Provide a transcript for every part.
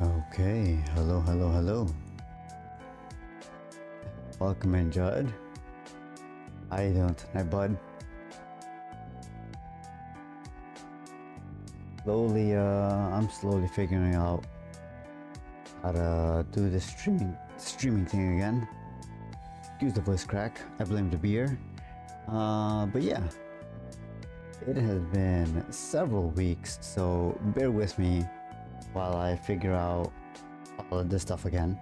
Okay, hello. Welcome in, Judd. How you doing tonight, bud? I'm slowly figuring out how to do the streaming thing again. Excuse the voice crack, I blame the beer. But yeah, it has been several weeks, so bear with me while I figure out all of this stuff again.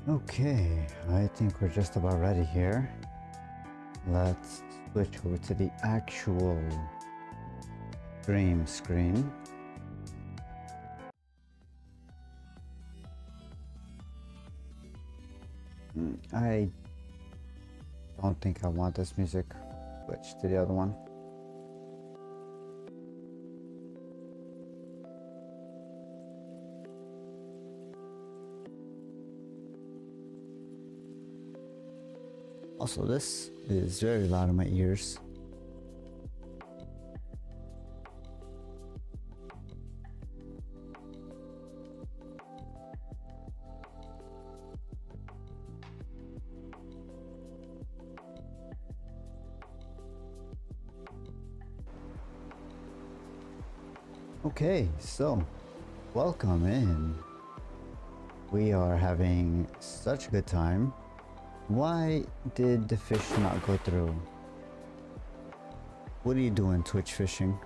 Okay, I think we're just about ready here. Let's switch over to the actual stream screen. I don't think I want this music. Switch to the other one. Also, this is very loud in my ears. Okay, so welcome in. We are having such a good time. Why did the fish not go through? What are you doing, Twitch fishing?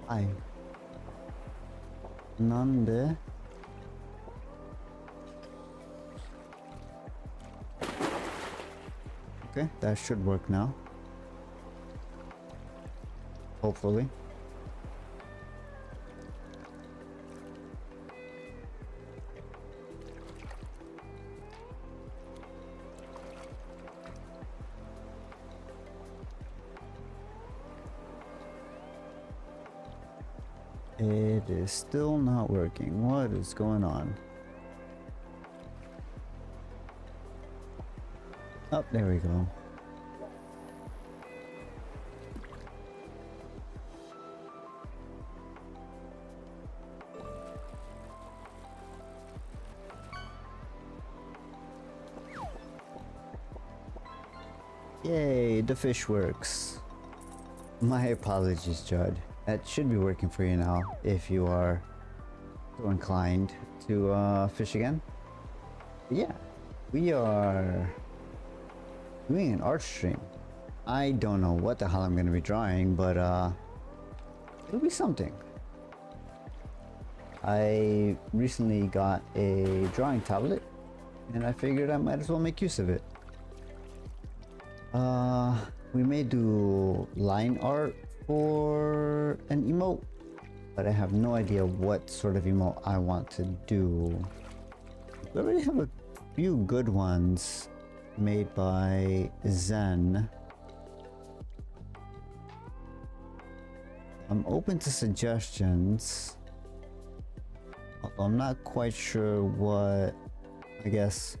Why? Nande? Okay, that should work now. Hopefully. It is still not working. What is going on? Oh, there we go. Yay, the fish works. My apologies, Judd. That should be working for you now if you are so inclined to fish again. But yeah, we are doing an art stream. I don't know what the hell I'm gonna be drawing, but it'll be something. I recently got a drawing tablet and I figured I might as well make use of it. We may do line art for an emote but I have no idea what sort of emote I want to do. I already have a few good ones made by Zen. I'm open to suggestions, although I'm not quite sure what, I guess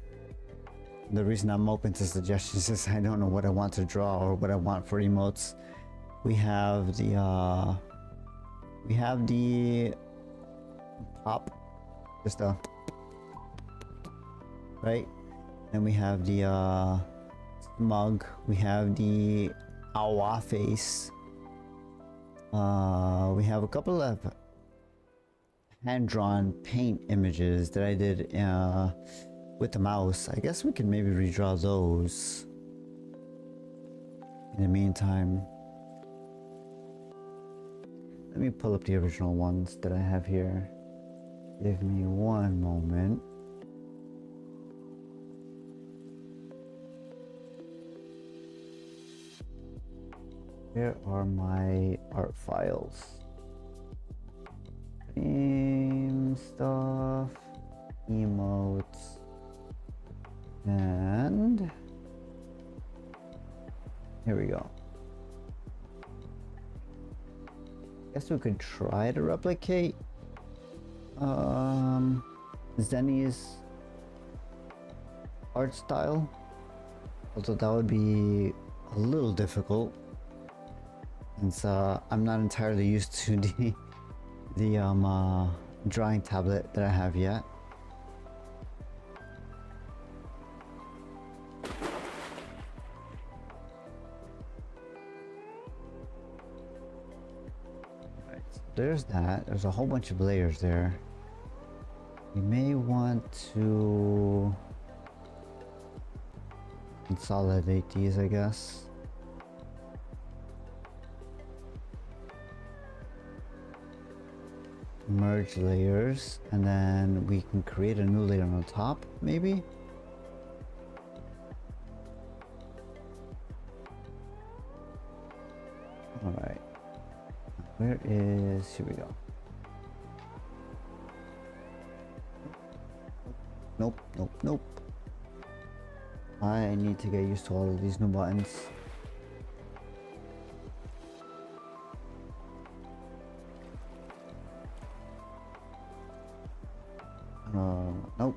the reason I'm open to suggestions is I don't know what I want to draw or what I want for emotes. We have the pop, just a right, then we have the smug, we have the awa face, we have a couple of hand-drawn paint images that I did with the mouse. I guess we can maybe redraw those in the meantime. Let me pull up the original ones that I have here. Give me one moment. Where are my art files? Theme stuff, emotes, and here we go. Guess we could try to replicate Zenny's art style, although that would be a little difficult since I'm not entirely used to the drawing tablet that I have yet. There's that. There's a whole bunch of layers there. We may want to consolidate these, I guess. Merge layers, and then we can create a new layer on the top, maybe? Alright. Where is... here we go. Nope, nope, nope. I need to get used to all of these new buttons. Nope.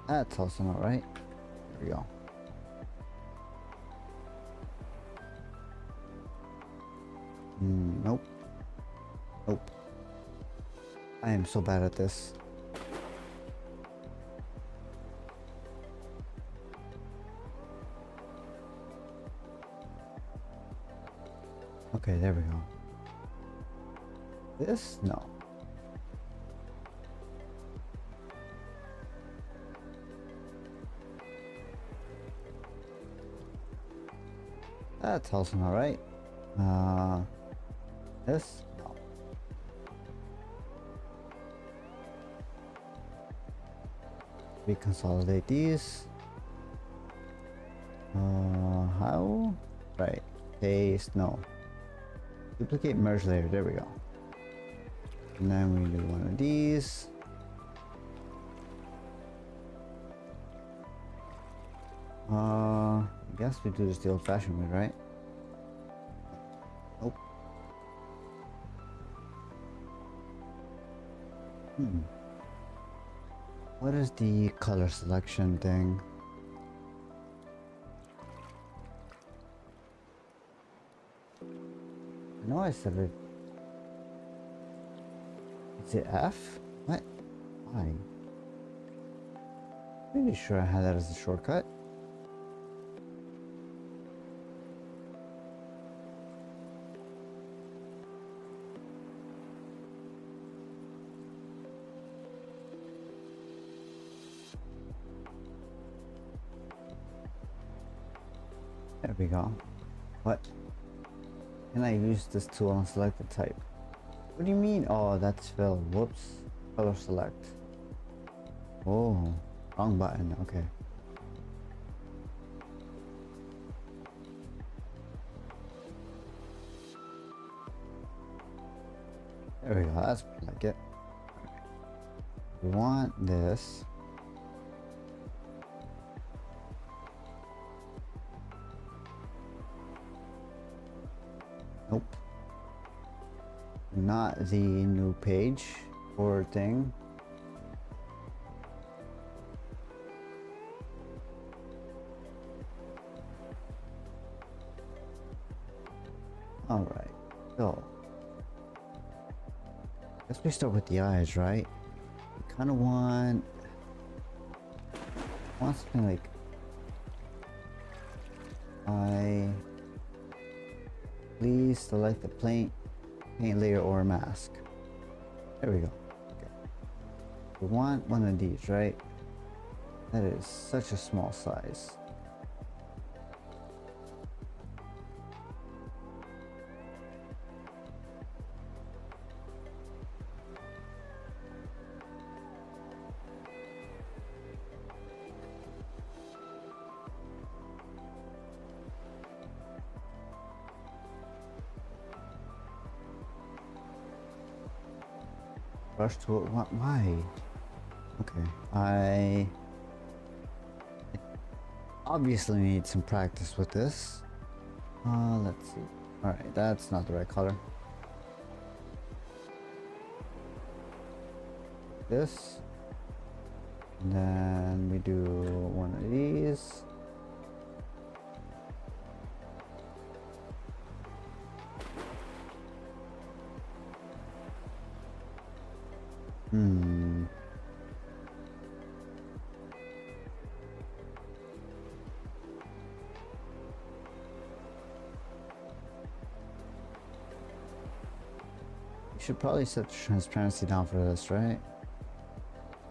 That's also not right. There we go. Nope. Nope. I am so bad at this. Okay, there we go. This? No. That's also not right. This? No. We consolidate these. How? Right. Paste, no. Duplicate merge layer, there we go. And then we do one of these. I guess we do this the old-fashioned way, right? Nope. What is the color selection thing? I know I said it. Is it F? What? Why? Pretty sure I had that as a shortcut. There we go. What? Can I use this tool and select the type? What do you mean? Oh, that's fill. Whoops. Color select. Oh, wrong button. Okay. There we go, that's like it. We want this. Nope. Not the new page or thing. Alright, so let's start with the eyes, right? We kind of want something like please select the paint layer or mask. There we go. Okay. We want one of these, right? That is such a small size. Brush tool, why? Okay, I obviously need some practice with this. Let's see. Alright, that's not the right color. This. And then we do one of these. Should probably set the transparency down for this, right?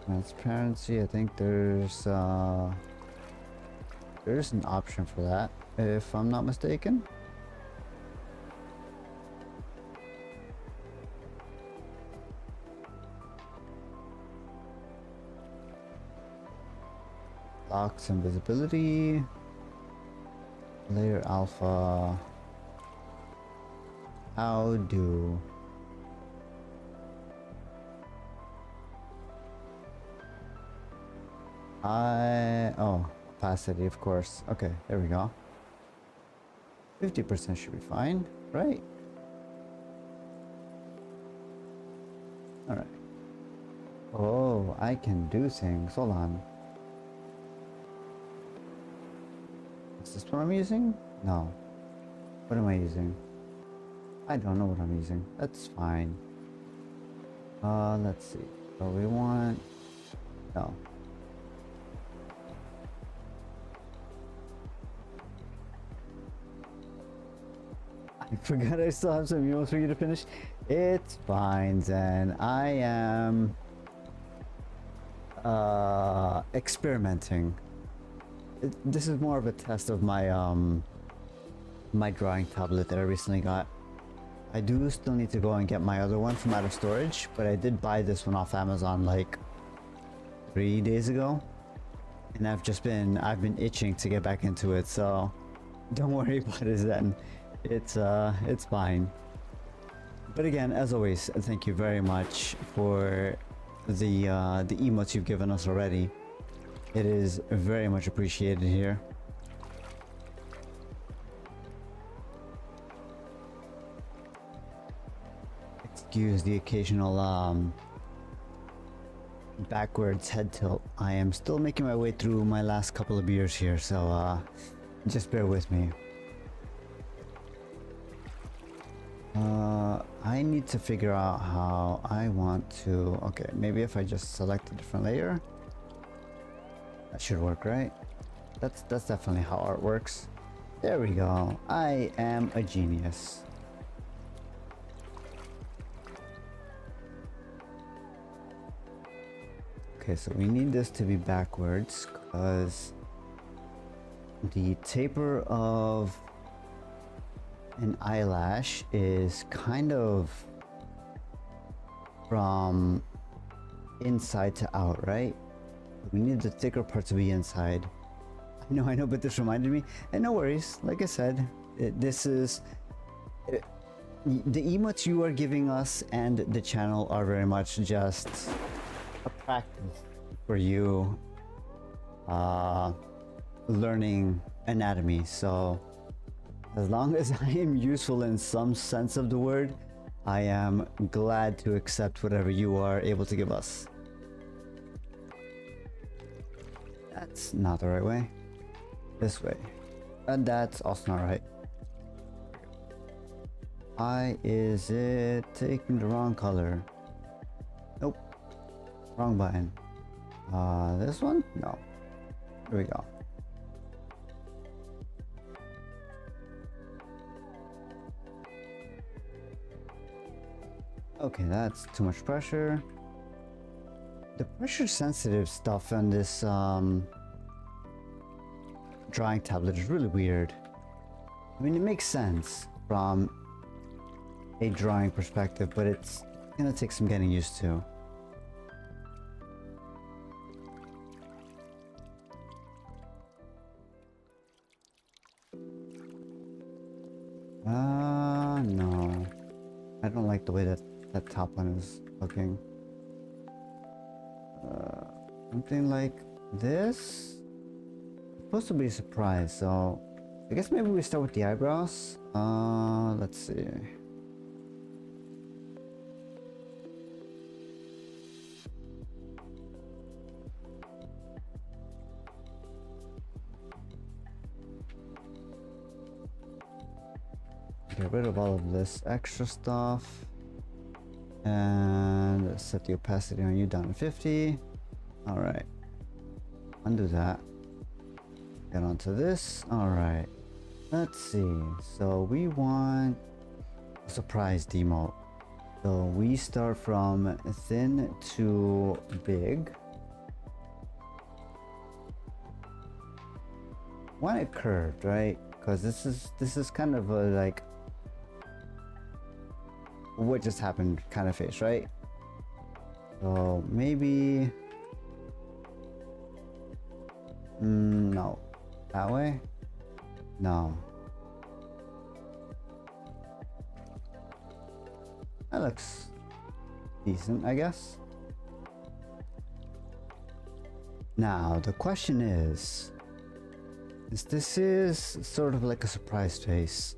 Transparency, I think there's an option for that, if I'm not mistaken. Locks invisibility. Layer alpha. How do opacity, of course. Okay, there we go. 50% should be fine, right? Alright. Oh, I can do things. Hold on. Is this what I'm using? No. What am I using? I don't know what I'm using. That's fine. Let's see. So we want... No. I forgot I still have some emails for you to finish. It's fine, Zen. I am experimenting. This is more of a test of my my drawing tablet that I recently got. I do still need to go and get my other one from out of storage, but I did buy this one off Amazon like 3 days ago, and I've been itching to get back into it, so don't worry about it, Zen. It's fine. But again, as always, thank you very much for the emotes you've given us already. It is very much appreciated here. Excuse the occasional backwards head tilt. I am still making my way through my last couple of beers here, so just bear with me. I need to figure out how I want to... Okay, maybe if I just select a different layer. That should work, right? That's definitely how art works. There we go. I am a genius. Okay, so we need this to be backwards because the taper of an eyelash is kind of from inside to out, right? We need the thicker part to be inside. I know, but this reminded me. And no worries, like I said, the emotes you are giving us and the channel are very much just a practice for you learning anatomy. So as long as I am useful in some sense of the word, I am glad to accept whatever you are able to give us. That's not the right way. This way. And that's also not right. Why is it taking the wrong color? Nope. Wrong button. This one? No. Here we go. Okay, that's too much pressure. The pressure sensitive stuff on this drawing tablet is really weird. I mean, it makes sense from a drawing perspective, but it's gonna take some getting used to. No. I don't like the way that top one is looking. Something like this? It's supposed to be a surprise, so I guess maybe we start with the eyebrows. Let's see. Get rid of all of this extra stuff and set the opacity on you down to 50. All right, undo that. Get onto this. All right, let's see. So we want a surprise demote. So we start from thin to big. Want it curved, right? Because this is kind of a like what just happened kind of face, right? So maybe no, that way. No, that looks decent, I guess. Now the question is this is sort of like a surprise face.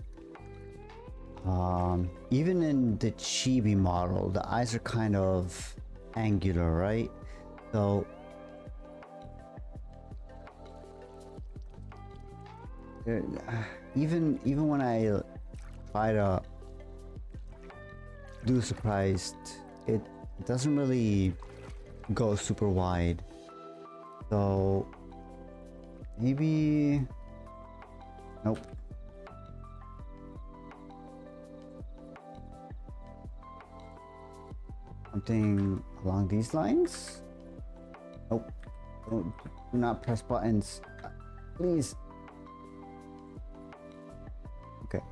Even in the chibi model, the eyes are kind of angular, right? So even when I try to do surprised, it doesn't really go super wide. So maybe nope. Something along these lines? Nope. Do not press buttons. Please. Okay.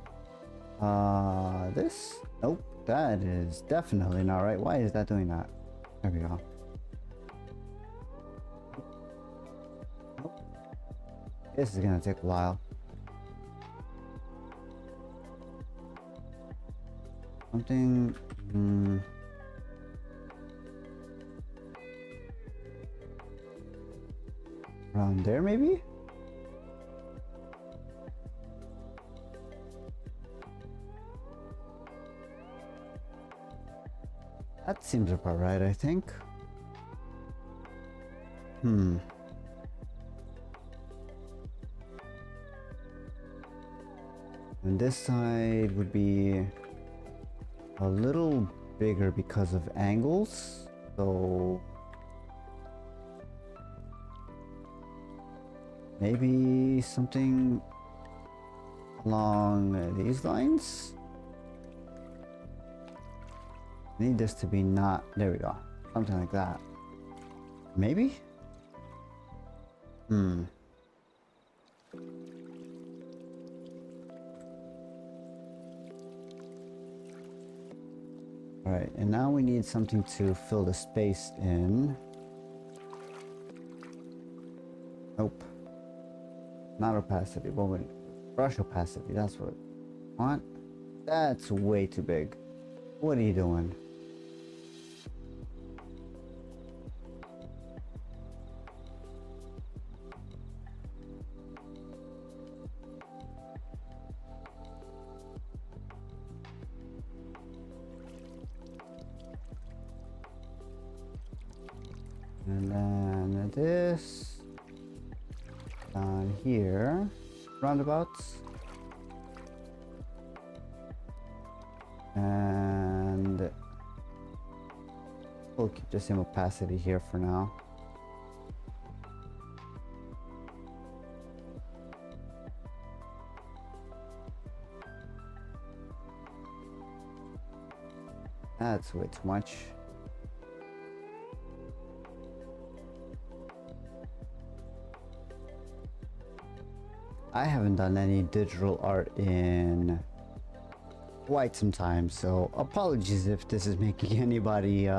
This? Nope. That is definitely not right. Why is that doing that? There we go. Nope. This is gonna take a while. Something. Around there, maybe? That seems about right, I think. And this side would be a little bigger because of angles, so maybe something along these lines. I need this to be not, there we go, something like that. Maybe? Alright, and now we need something to fill the space in. Nope. Not opacity, but wait, brush opacity, that's what I want. That's way too big. What are you doing? And then this down here, roundabouts, and we'll keep the same opacity here for now. That's way too much. I haven't done any digital art in quite some time, so apologies if this is making anybody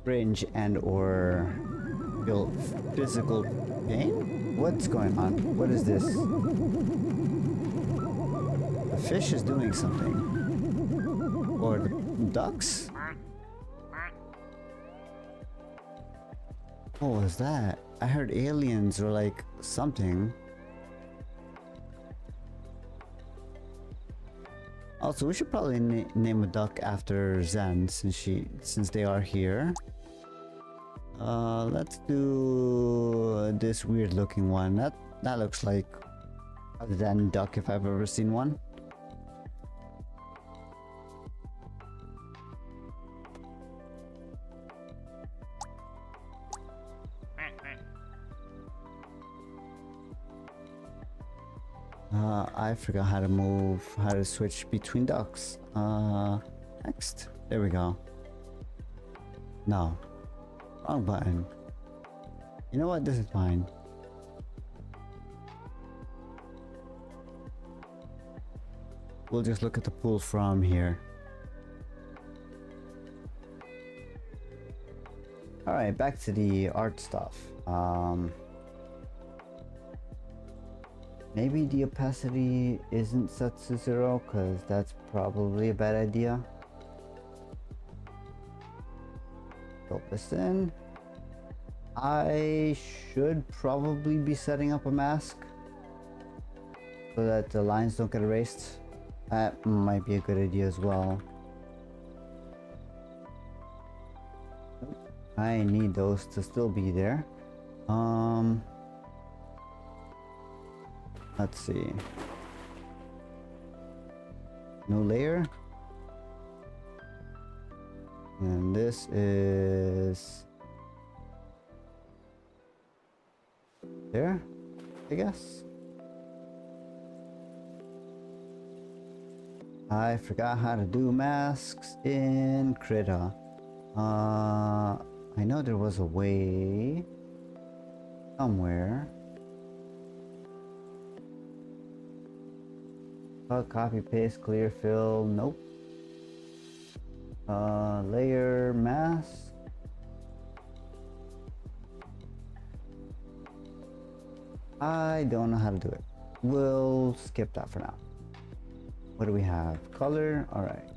cringe and or feel physical pain. What's going on? What is this? The fish is doing something. Or the ducks? What was that? I heard aliens or like something. Also, we should probably name a duck after Zen since they are here. Let's do this weird looking one. That looks like a Zen duck if I've ever seen one. I forgot how to switch between ducks. Next. There we go. No. Wrong button. You know what? This is fine. We'll just look at the pool from here. Alright, back to the art stuff. Maybe the opacity isn't set to 0 because that's probably a bad idea. Fill this in. I should probably be setting up a mask so that the lines don't get erased. That might be a good idea as well. I need those to still be there. Let's see. New layer. And this is there, I guess. I forgot how to do masks in Krita. I know there was a way somewhere. Copy, paste, clear, fill. Nope. Layer, mask. I don't know how to do it. We'll skip that for now. What do we have? Color. All right.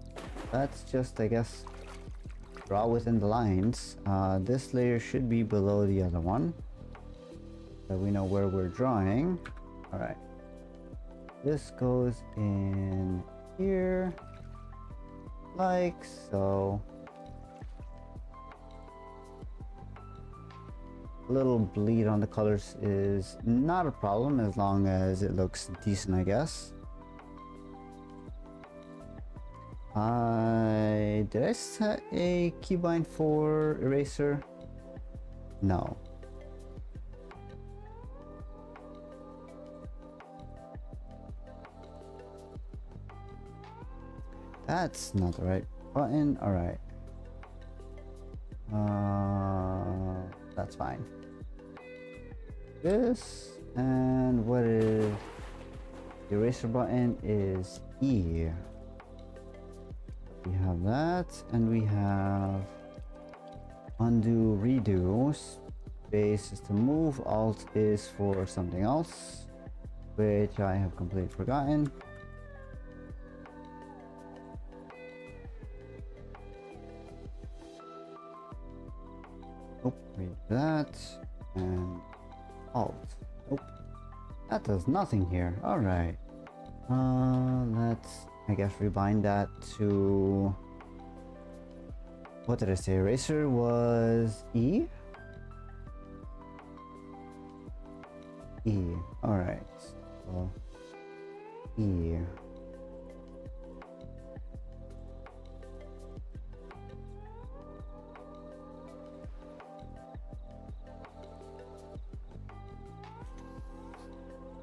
That's just, I guess, draw within the lines. This layer should be below the other one, so we know where we're drawing. All right. This goes in here, like so. A little bleed on the colors is not a problem as long as it looks decent, I guess. Did I set a keybind for eraser? No. That's not the right button. All right. That's fine. This, and what is the eraser button is E. We have that, and we have undo, redo. Space is to move, alt is for something else, which I have completely forgotten. read that and alt. Nope. That does nothing here. Alright. Let's, I guess, rebind that to... What did I say? Eraser was E? E. Alright. So, E.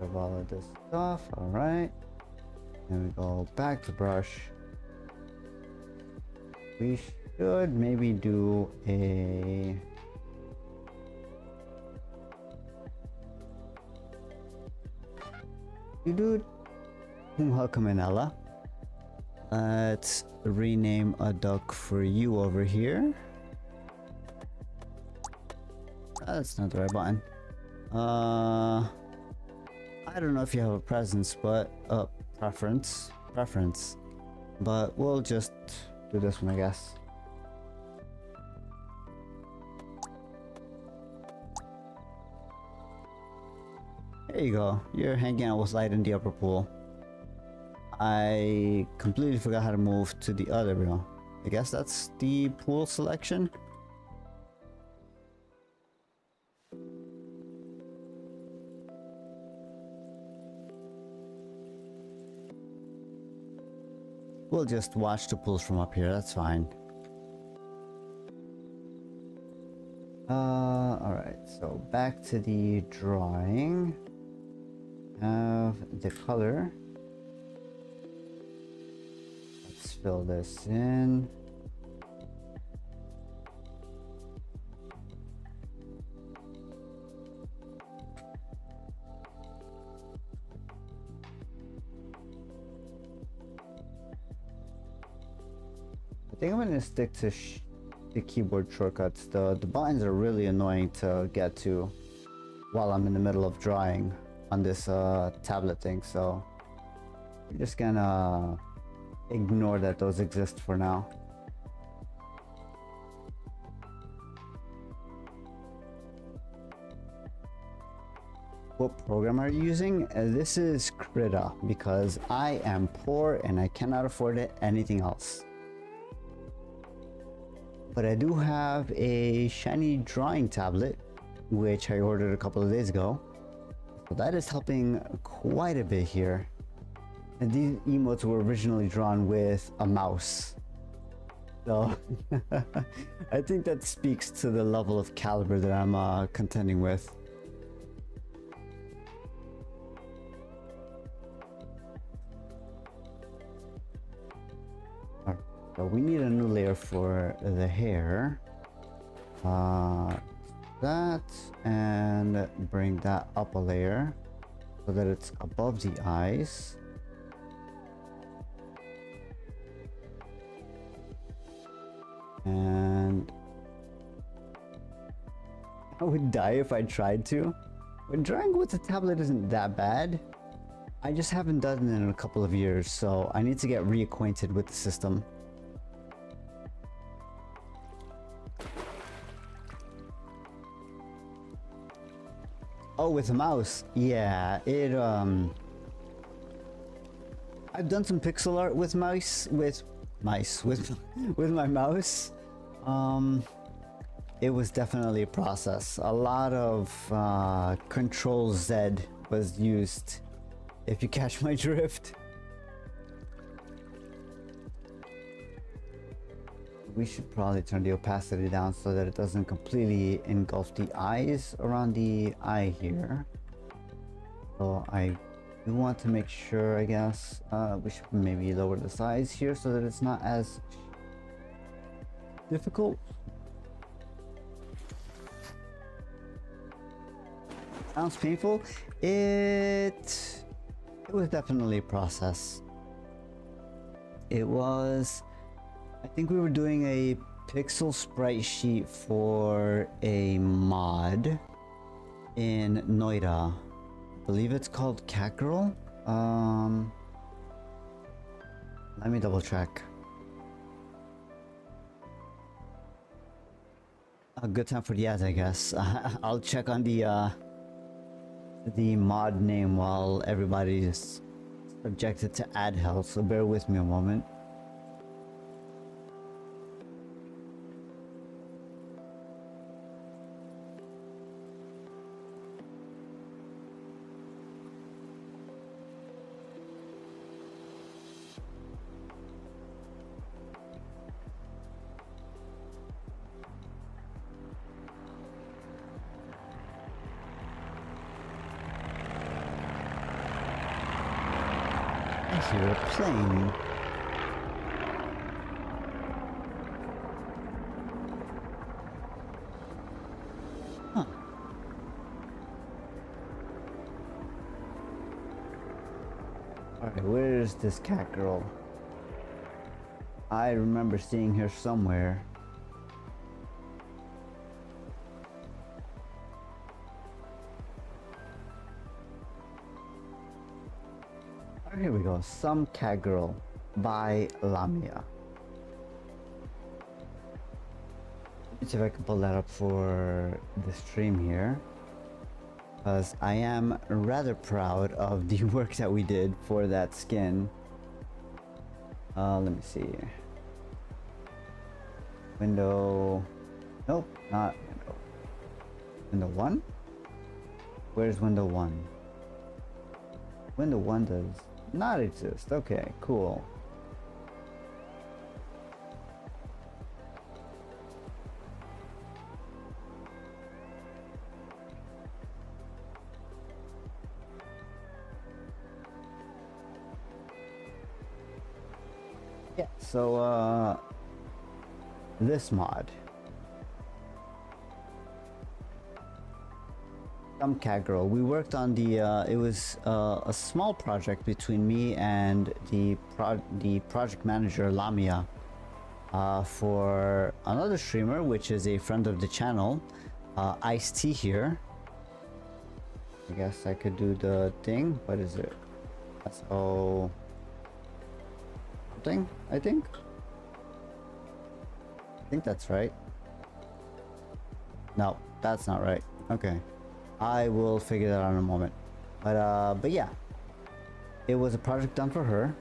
Of all of this stuff. Alright. Then we go back to brush. We should maybe do a... Welcome, Manella. Let's rename a duck for you over here. That's not the right button. I don't know if you have a presence, but preference, but we'll just do this one, I guess. There you go. You're hanging out with Light in the upper pool. I completely forgot how to move to the other room. I guess that's the pool selection. We'll just watch the pools from up here, that's fine. Alright, so back to the drawing. Have the color. Let's fill this in. I think I'm gonna stick to the keyboard shortcuts. The buttons are really annoying to get to while I'm in the middle of drawing on this tablet thing, so we're just gonna ignore that those exist for now. What program are you using? This is Krita, because I am poor and I cannot afford anything else. But I do have a shiny drawing tablet, which I ordered a couple of days ago. So that is helping quite a bit here. And these emotes were originally drawn with a mouse. So I think that speaks to the level of caliber that I'm contending with. So we need a new layer for the hair. That, and bring that up a layer so that it's above the eyes. And I would die if I tried to. But drawing with the tablet isn't that bad. I just haven't done it in a couple of years, so I need to get reacquainted with the system. Oh, with a mouse. Yeah, it I've done some pixel art with with my mouse. It was definitely a process. A lot of Control Z was used, if you catch my drift. We should probably turn the opacity down so that it doesn't completely engulf the eyes around the eye here. So I do want to make sure, I guess, we should maybe lower the size here so that it's not as difficult. Sounds painful. It was definitely a process. It was... I think we were doing a pixel sprite sheet for a mod in Noida. I believe it's called Catgirl. Let me double check. A good time for the ads, I guess. I'll check on the mod name while everybody is subjected to ad hell, so bear with me a moment. I hear a plane. Huh. Alright, where's this cat girl? I remember seeing her somewhere. Here we go. Some Cat Girl by Lamia. Let's see if I can pull that up for the stream here, because I am rather proud of the work that we did for that skin. Let me see. Window. Nope, not window. Window 1? Where's window 1? Window 1 does not exist. Okay, cool. Yeah, so this mod, Some Cat Girl, we worked on the it was a small project between me and the project manager Lamia for another streamer, which is a friend of the channel, Ice-T here. I guess I could do the thing. What is it? That's all something, I think that's right. No, that's not right. Okay, I will figure that out in a moment. But yeah, it was a project done for her.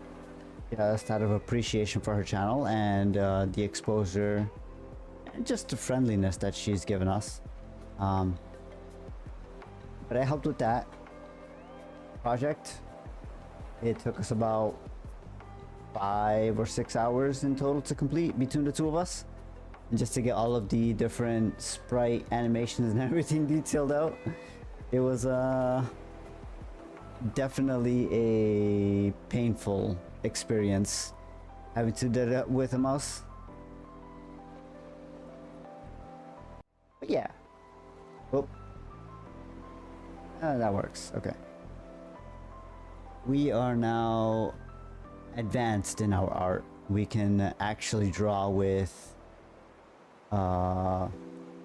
Just out of appreciation for her channel and the exposure and just the friendliness that she's given us. But I helped with that project. It took us about 5 or 6 hours in total to complete between the two of us, and just to get all of the different sprite animations and everything detailed out. It was definitely a painful experience having to do that with a mouse. But yeah. Oh. That works. Okay. We are now advanced in our art. We can actually draw with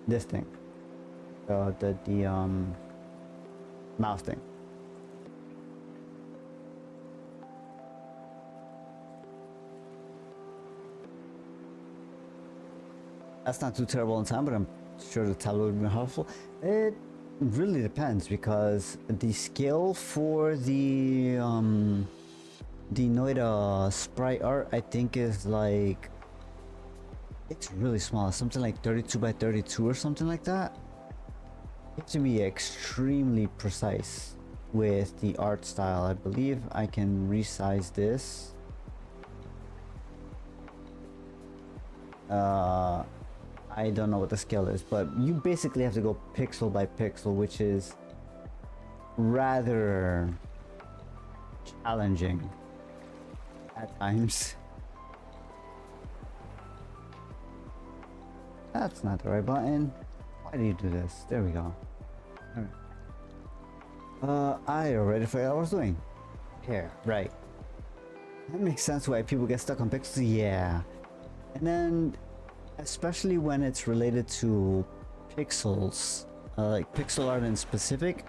this thing, the mouse thing. That's not too terrible in time, but I'm sure the tablet would be helpful. It really depends, because the scale for the Noida sprite art, I think, is like, it's really small, something like 32 by 32 or something like that. You have to be extremely precise with the art style. I believe I can resize this. I don't know what the scale is, but you basically have to go pixel by pixel, which is rather challenging at times. That's not the right button. Why do you do this? There we go. Alright. I already forgot what I was doing. Here, right. That makes sense why people get stuck on pixels, yeah. And then, especially when it's related to pixels, like pixel art in specific,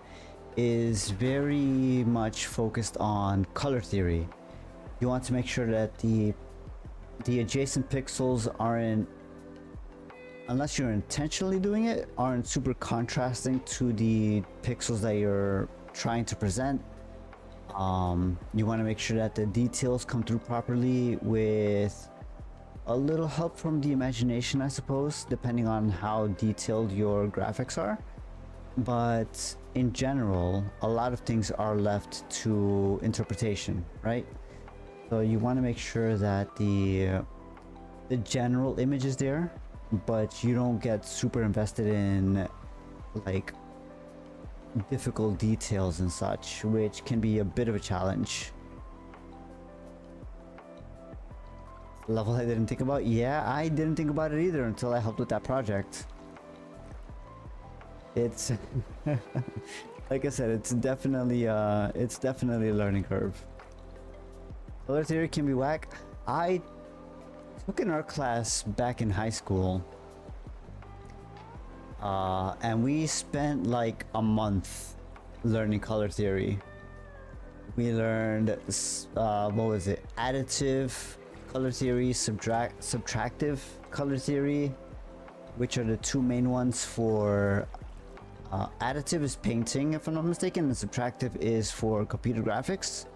is very much focused on color theory. You want to make sure that the adjacent pixels aren't unless you're intentionally doing it, aren't super contrasting to the pixels that you're trying to present. You want to make sure that the details come through properly with a little help from the imagination, I suppose, depending on how detailed your graphics are. But in general, a lot of things are left to interpretation, right? So you want to make sure that the general image is there, but you don't get super invested in like difficult details and such, which can be a bit of a challenge. Level I didn't think about. Yeah, I didn't think about it either until I helped with that project. It's like I said, it's definitely a learning curve. Color theory can be whack. I took an art class back in high school, and we spent like a month learning color theory. We learned what was it? Additive color theory, subtractive color theory, which are the two main ones for additive is painting, if I'm not mistaken, and subtractive is for computer graphics.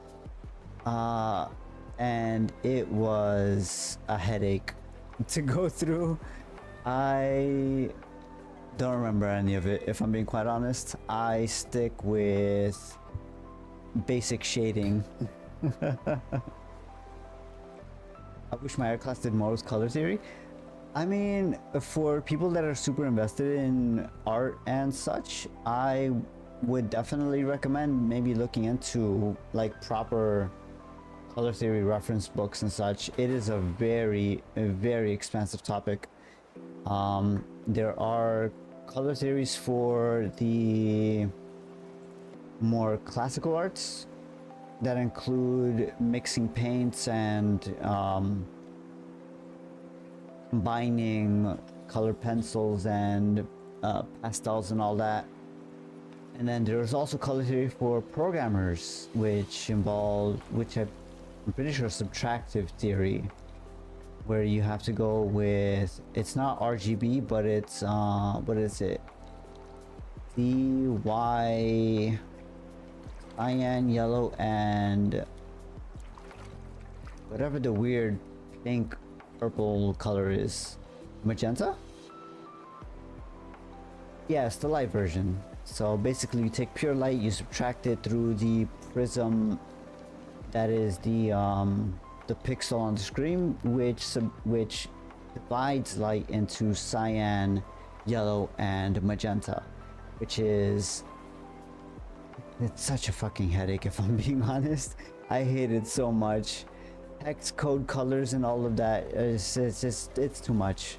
And it was a headache to go through. I don't remember any of it, if I'm being quite honest. I stick with basic shading. I wish my art class did more with color theory. I mean, for people that are super invested in art and such, I would definitely recommend maybe looking into like proper color theory reference books and such. It is a very expensive topic. There are color theories for the more classical arts that include mixing paints and combining color pencils and pastels and all that. And then there's also color theory for programmers, which I'm pretty sure subtractive theory, where you have to go with, it's not RGB, but it's what is it? CY, cyan, yellow, and whatever the weird pink purple color is. Magenta? Yeah, it's the light version. So basically you take pure light, you subtract it through the prism that is the pixel on the screen, which divides light into cyan, yellow, and magenta, which is, it's such a fucking headache, if I'm being honest. I hate it so much. Hex code colors and all of that, it's too much.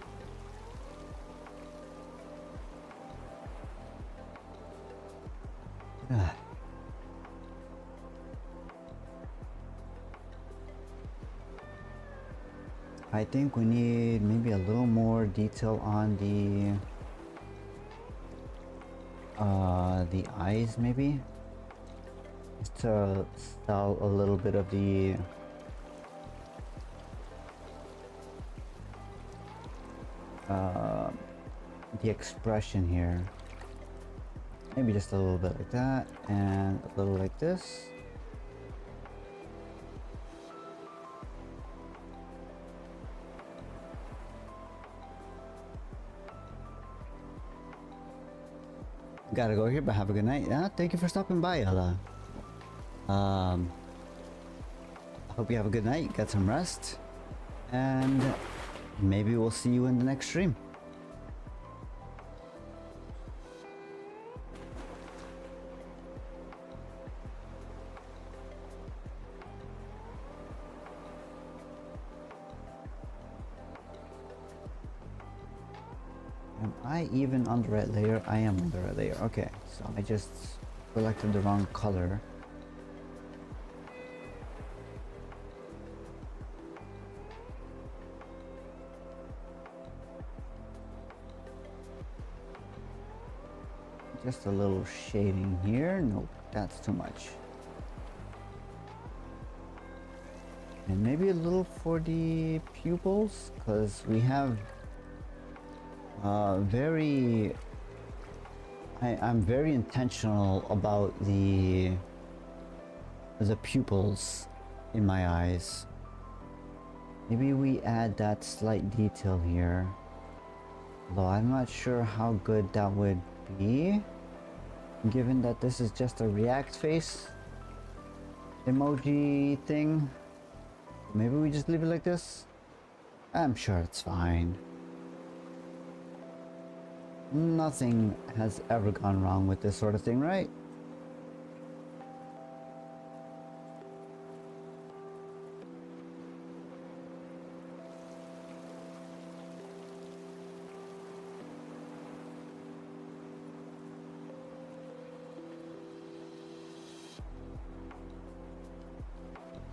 I think we need maybe a little more detail on the eyes, maybe, just to sell a little bit of the expression here. Maybe just a little bit like that and a little like this. Gotta go here, but have a good night. Yeah, thank you for stopping by, Ella. I hope you have a good night, get some rest, and maybe we'll see you in the next stream. Am I even on the right layer? I am on the right layer. Okay, so I just selected the wrong color. Just a little shading here. Nope, that's too much. And maybe a little for the pupils, because we have very... I'm very intentional about the pupils in my eyes. Maybe we add that slight detail here. Although I'm not sure how good that would be, given that this is just a react face emoji thing. Maybe we just leave it like this? I'm sure it's fine. Nothing has ever gone wrong with this sort of thing, right?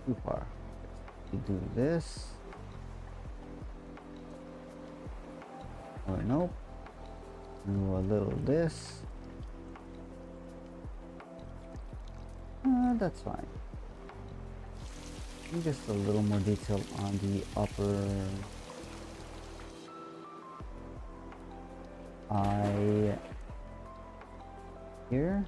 Too far. You do this. Oh, nope. Do a little this. That's fine. And just a little more detail on the upper eye here.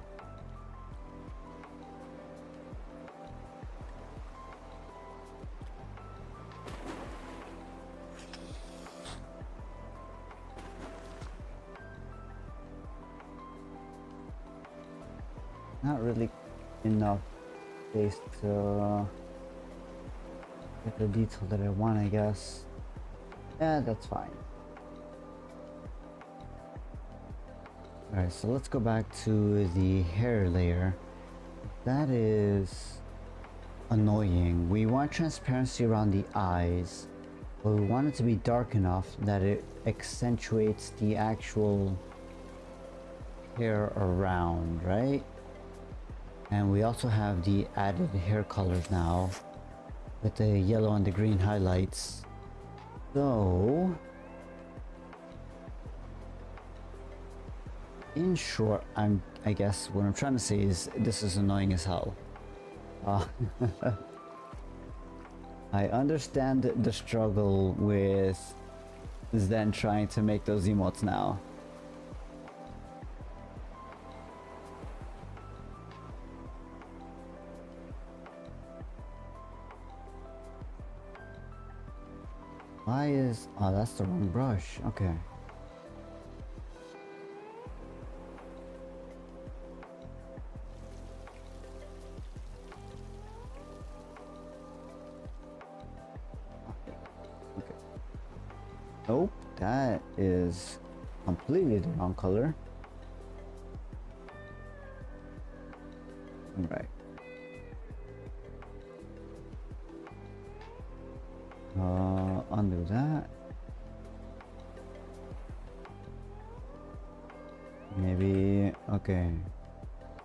Not really enough space to get the detail that I want, I guess. Yeah, that's fine. Alright, so let's go back to the hair layer. That is annoying. We want transparency around the eyes, but we want it to be dark enough that it accentuates the actual hair around, right? And we also have the added hair colors now with the yellow and the green highlights. So, in short, I guess what I'm trying to say is this is annoying as hell. I understand the struggle with Zen trying to make those emotes now. Why is... oh, that's the wrong brush. Okay. Okay. Nope, that is completely the wrong color. All right. Undo that. Maybe, okay.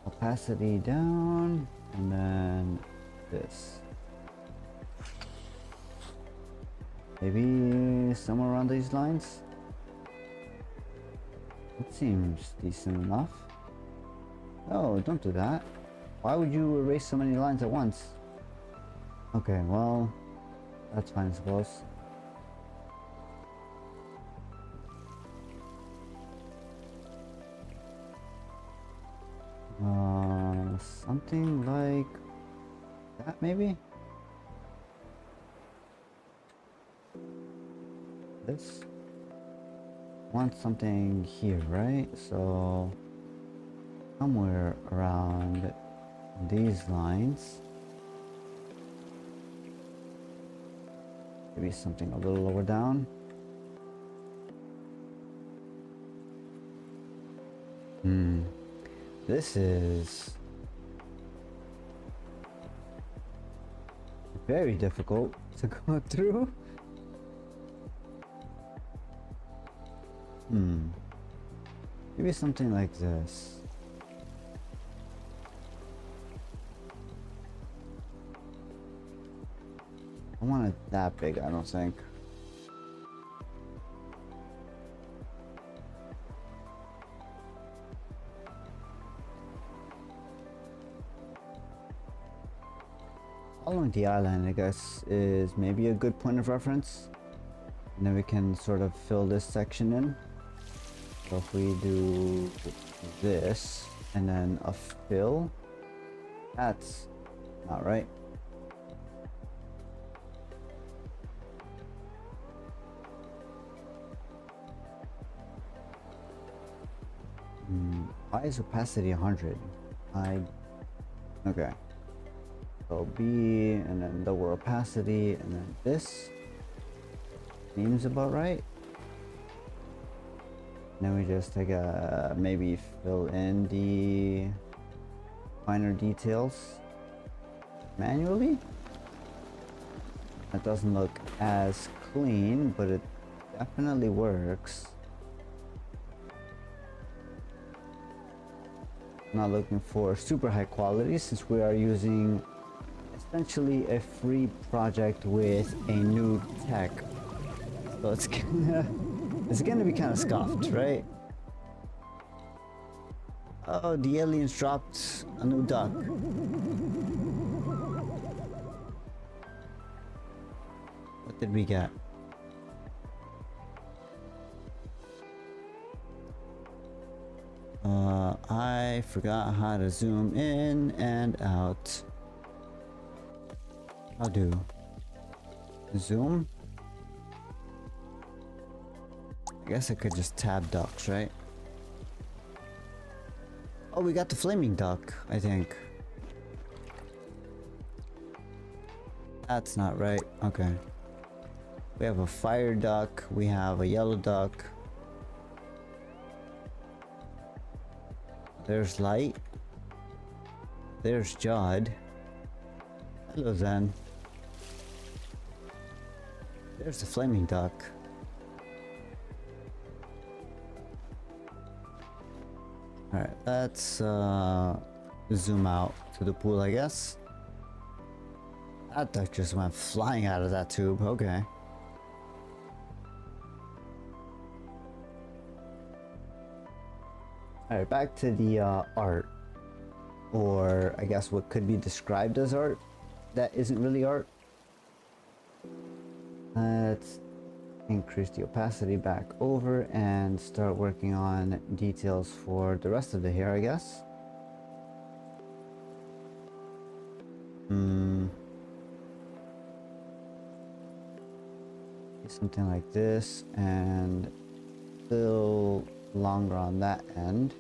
Opacity down, and then this. Maybe somewhere around these lines. It seems decent enough. Oh, don't do that. Why would you erase so many lines at once? Okay, well, that's fine, I suppose. Something like that, maybe? This? Want something here, right? So, somewhere around these lines. Maybe something a little lower down. This is very difficult to go through. Maybe something like this. I want it that big, I don't think. Following the eyeline, I guess, is maybe a good point of reference. And then we can sort of fill this section in. So if we do this and then a fill, that's not right. Why is opacity 100? Okay. So B and then lower opacity and then this seems about right. Then we just take a maybe fill in the finer details manually. That doesn't look as clean, but it definitely works. Not looking for super high quality since we are using essentially a free project with a new tech, so it's gonna be kind of scuffed, right? Oh, the aliens dropped a new duck. What did we get? I forgot how to zoom in and out. I'll do zoom. I guess I could just tab ducks, right? Oh, we got the flaming duck, I think. That's not right. Okay. We have a fire duck. We have a yellow duck. There's Light. There's Jod. Hello, Zen. There's the flaming duck. Alright, let's zoom out to the pool, I guess. That duck just went flying out of that tube. Okay. Alright, back to the art. Or I guess what could be described as art that isn't really art. Let's increase the opacity back over and start working on details for the rest of the hair, I guess. Something like this and still longer on that end.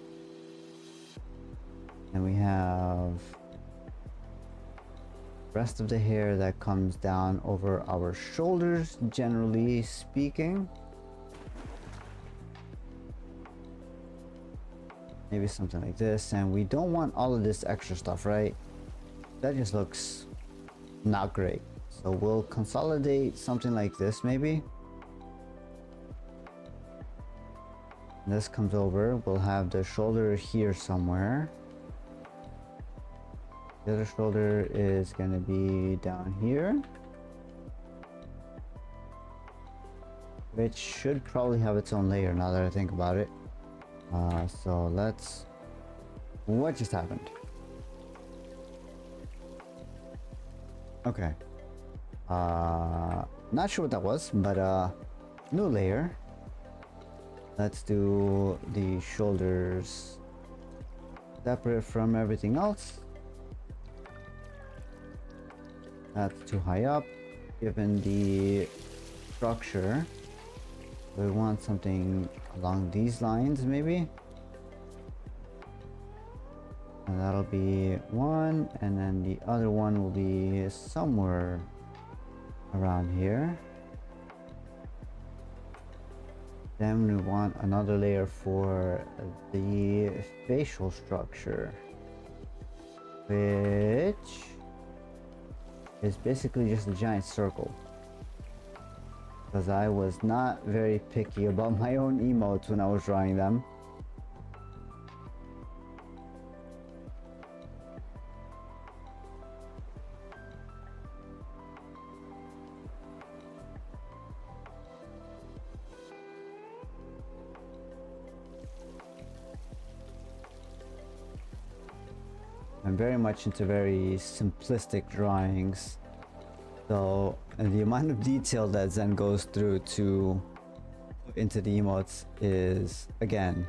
And we have rest of the hair that comes down over our shoulders, generally speaking. Maybe something like this, and we don't want all of this extra stuff, right? That just looks not great. So we'll consolidate something like this maybe. This comes over, we'll have the shoulder here somewhere. The other shoulder is going to be down here, which should probably have its own layer now that I think about it. So let's... What just happened? Okay. Not sure what that was, but new layer. Let's do the shoulders separate from everything else. That's too high up, given the structure. We want something along these lines, maybe. And that'll be one, and then the other one will be somewhere around here. Then we want another layer for the facial structure, which is basically just a giant circle. Because I was not very picky about my own emotes when I was drawing them. I'm very much into very simplistic drawings, so the amount of detail that Zen goes through to into the emotes is, again,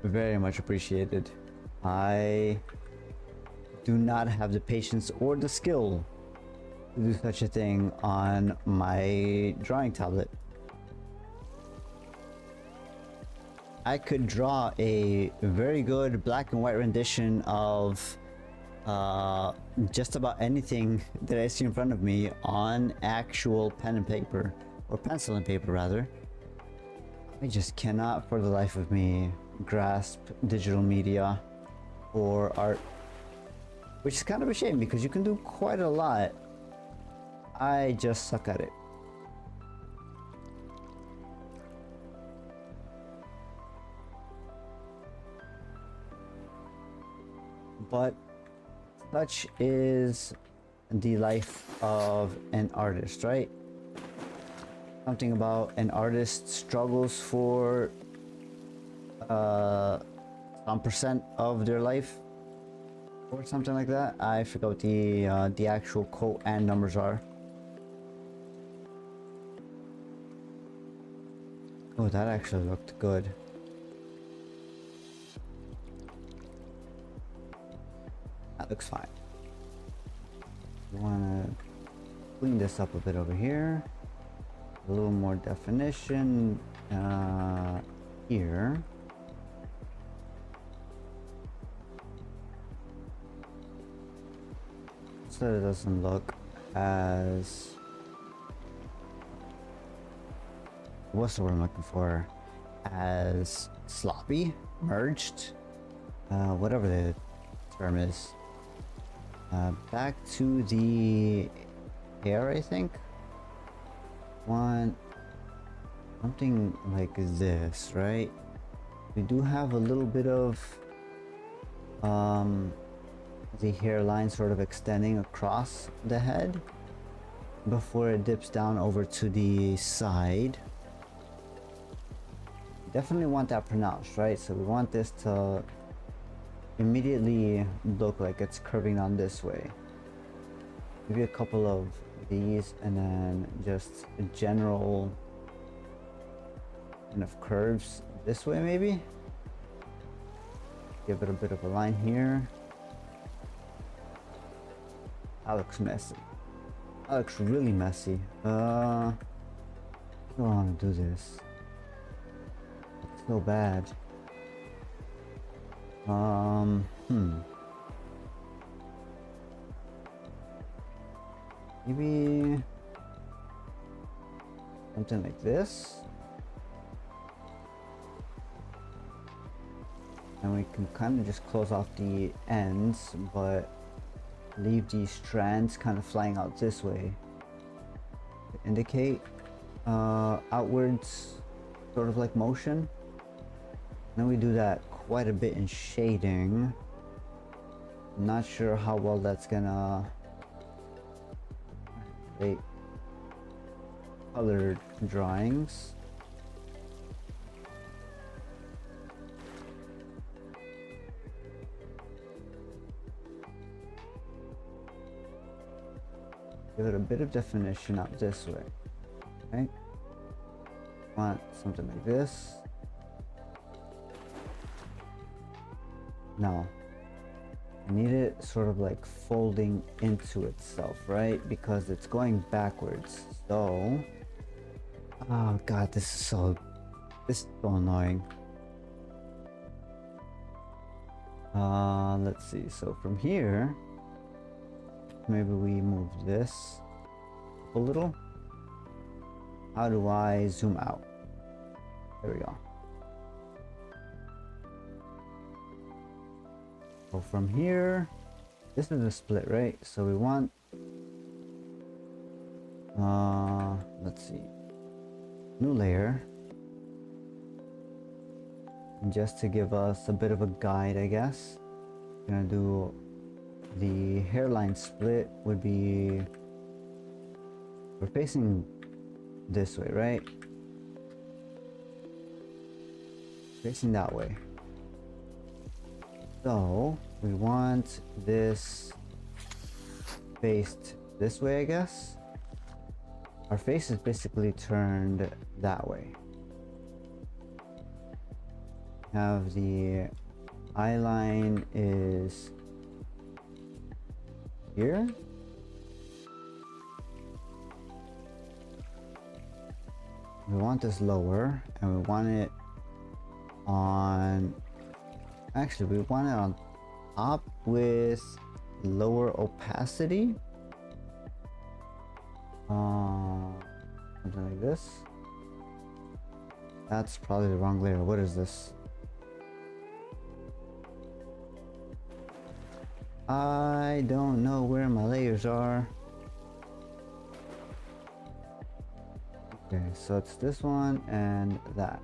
very much appreciated. I do not have the patience or the skill to do such a thing on my drawing tablet. I could draw a very good black and white rendition of just about anything that I see in front of me on actual pen and paper, or pencil and paper rather. I just cannot for the life of me grasp digital media or art, which is kind of a shame because you can do quite a lot. I just suck at it. But such is the life of an artist, right? Something about an artist struggles for some percent of their life or something like that. I forgot what the actual quote and numbers are. Oh, that actually looked good. That looks fine. We want to clean this up a bit over here. A little more definition here. So it doesn't look as... what's the word I'm looking for? As sloppy, merged, whatever the term is. Back to the hair, I think. Want something like this, right? We do have a little bit of the hairline sort of extending across the head before it dips down over to the side. Definitely want that pronounced, right? So we want this to immediately look like it's curving down this way. Maybe a couple of these and then just a general kind of curves this way maybe. Give it a bit of a line here. That looks messy. That looks really messy. I don't want to do this. It's so bad. Maybe something like this. And we can kind of just close off the ends, but leave these strands kind of flying out this way to indicate outwards, sort of like motion. Then we do that quite a bit in shading. Not sure how well that's gonna create colored drawings. Give it a bit of definition out this way, right? Want something like this. No, I need it sort of like folding into itself, right? Because it's going backwards. So, oh god, this is so annoying. Let's see. So from here, maybe we move this a little. How do I zoom out? There we go. So from here, this is a split, right? So we want, let's see, new layer. And just to give us a bit of a guide, I guess, I'm gonna do the hairline split would be, we're facing this way, right? Facing that way. So we want this faced this way, I guess. Our face is basically turned that way. have the eye line is here. We want this lower, and we want it on, actually we want it on top with lower opacity. Something like this. That's probably the wrong layer. What is this? I don't know where my layers are. Okay, so it's this one and that.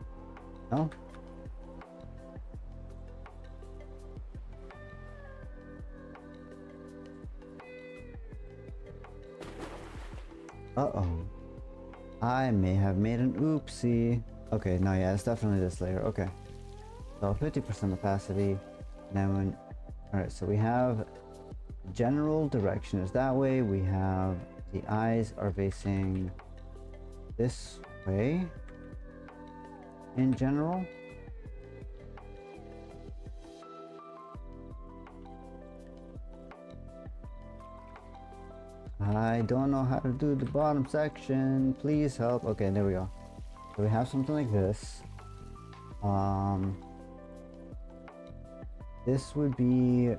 No? Uh-oh. I may have made an oopsie. Okay, no, yeah, it's definitely this layer. Okay. So 50% opacity. And then when... Alright, so we have general direction is that way. We have the eyes are facing this way in general. I don't know how to do the bottom section. Please help. Okay, there we go. So we have something like this. This would be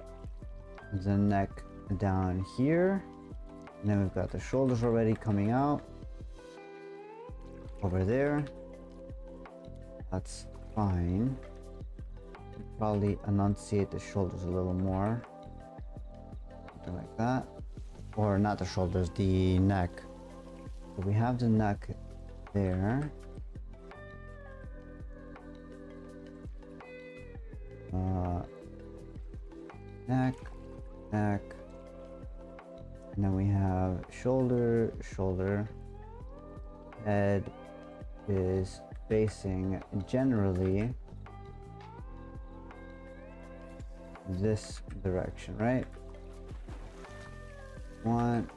the neck down here. And then we've got the shoulders already coming out over there. That's fine. Probably enunciate the shoulders a little more. Something like that. Or not the shoulders, the neck. So we have the neck there. Neck, neck. And then we have shoulder, shoulder. Head is facing generally this direction, right? Want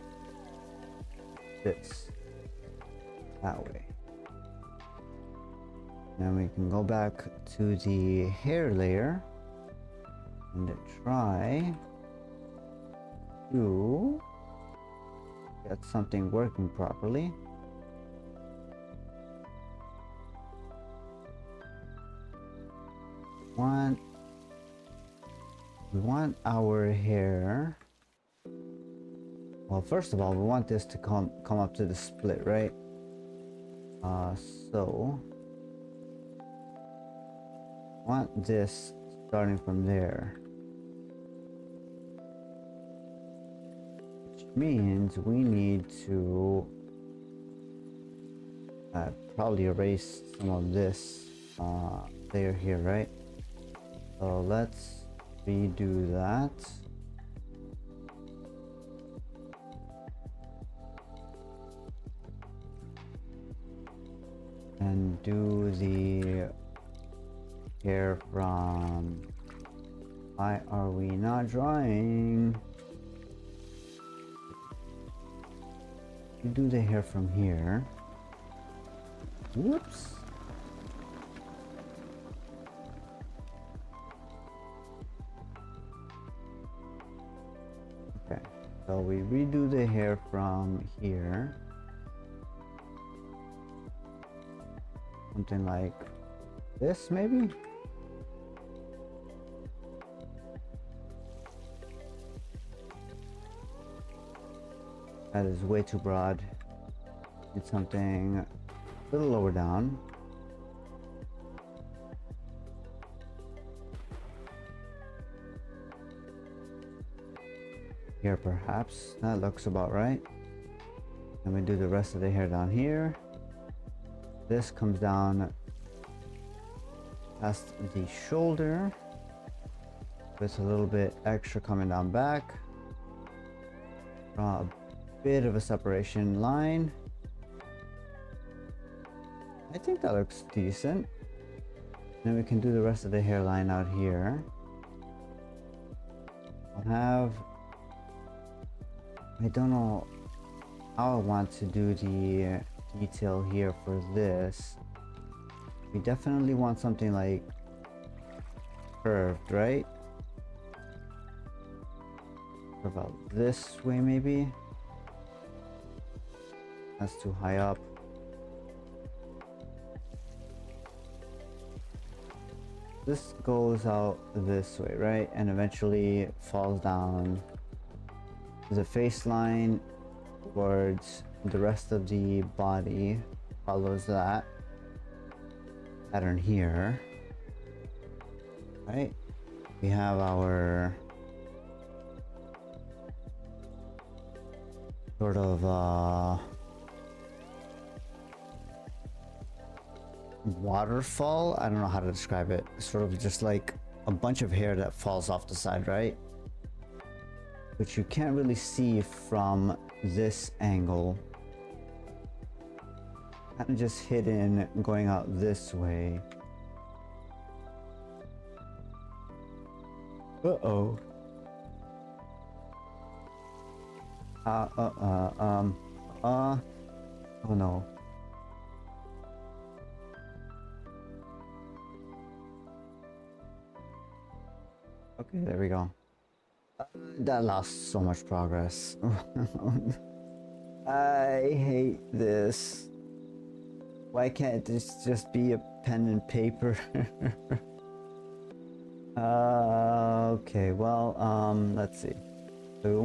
this that way. Now we can go back to the hair layer and try to get something working properly. We want our hair. Well, first of all, we want this to come up to the split, right? So want this starting from there, which means we need to probably erase some of this layer here, right? So let's redo that. And do the hair from... Why are we not drawing? You do the hair from here. Whoops. Okay, so we redo the hair from here. Something like this, maybe? That is way too broad. Need something a little lower down. Here, perhaps. That looks about right. And we do the rest of the hair down here. This comes down past the shoulder with a little bit extra coming down back. Draw a bit of a separation line. I think that looks decent. Then we can do the rest of the hairline out here. I'll have... I don't know how I want to do the detail here for this. We definitely want something like curved, right? Curve out this way maybe. That's too high up. This goes out this way, right? And eventually falls down the face line towards the rest of the body. Follows that pattern here, right? We have our sort of waterfall. I don't know how to describe it. Sort of just like a bunch of hair that falls off the side, right? Which you can't really see from this angle. Kind of just hidden going out this way. Uh-oh. Oh no. Okay, there we go. That lost so much progress. I hate this. Why can't this just be a pen and paper? Okay, well, let's see. So we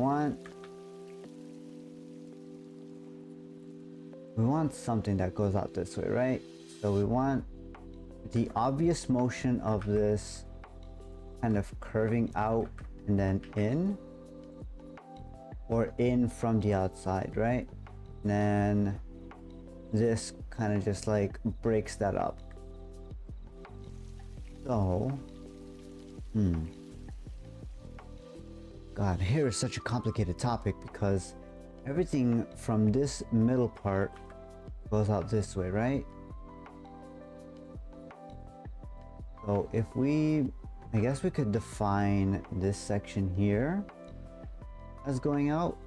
want something that goes out this way, right? So we want the obvious motion of this kind of curving out and then in, or in from the outside, right? And then this kind of just like breaks that up. So, God, hair is such a complicated topic because everything from this middle part goes out this way, right? So if I guess we could define this section here as going out.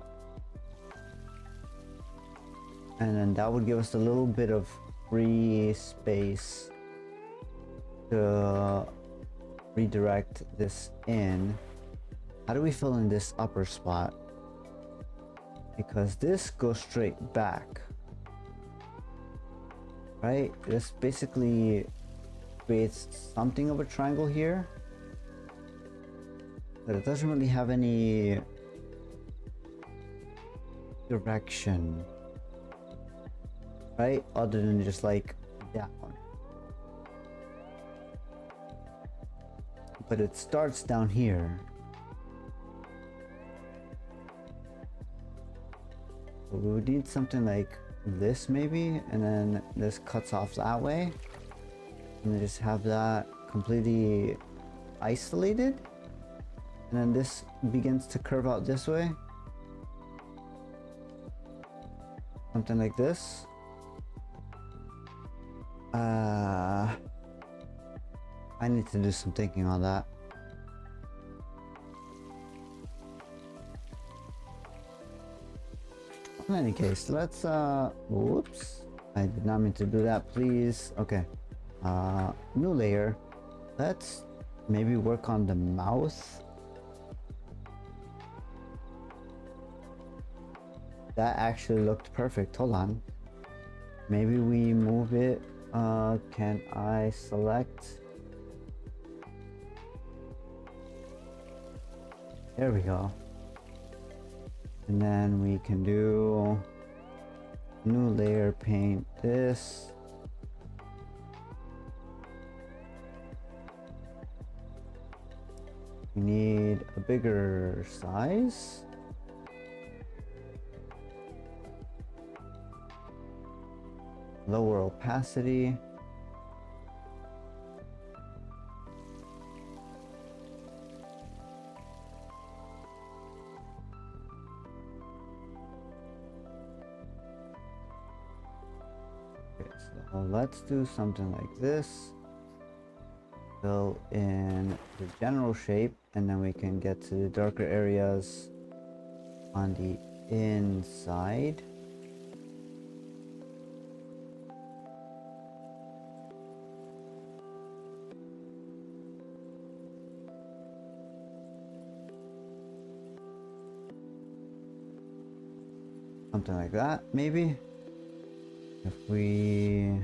And then that would give us a little bit of free space to redirect this in. How do we fill in this upper spot? Because this goes straight back, right? This basically creates something of a triangle here, but it doesn't really have any direction, right? Other than just like down. But it starts down here. So we would need something like this maybe, and then this cuts off that way. And then just have that completely isolated. And then this begins to curve out this way. Something like this. I need to do some thinking on that. In any case, let's whoops, I did not mean to do that, please. Okay, new layer. Let's maybe work on the mouth. That actually looked perfect. Hold on, maybe we move it. Can I select? There we go. And then we can do new layer, paint this. We need a bigger size. Lower opacity. Let's do something like this. Fill in the general shape, and then we can get to the darker areas on the inside. Something like that, maybe. If we...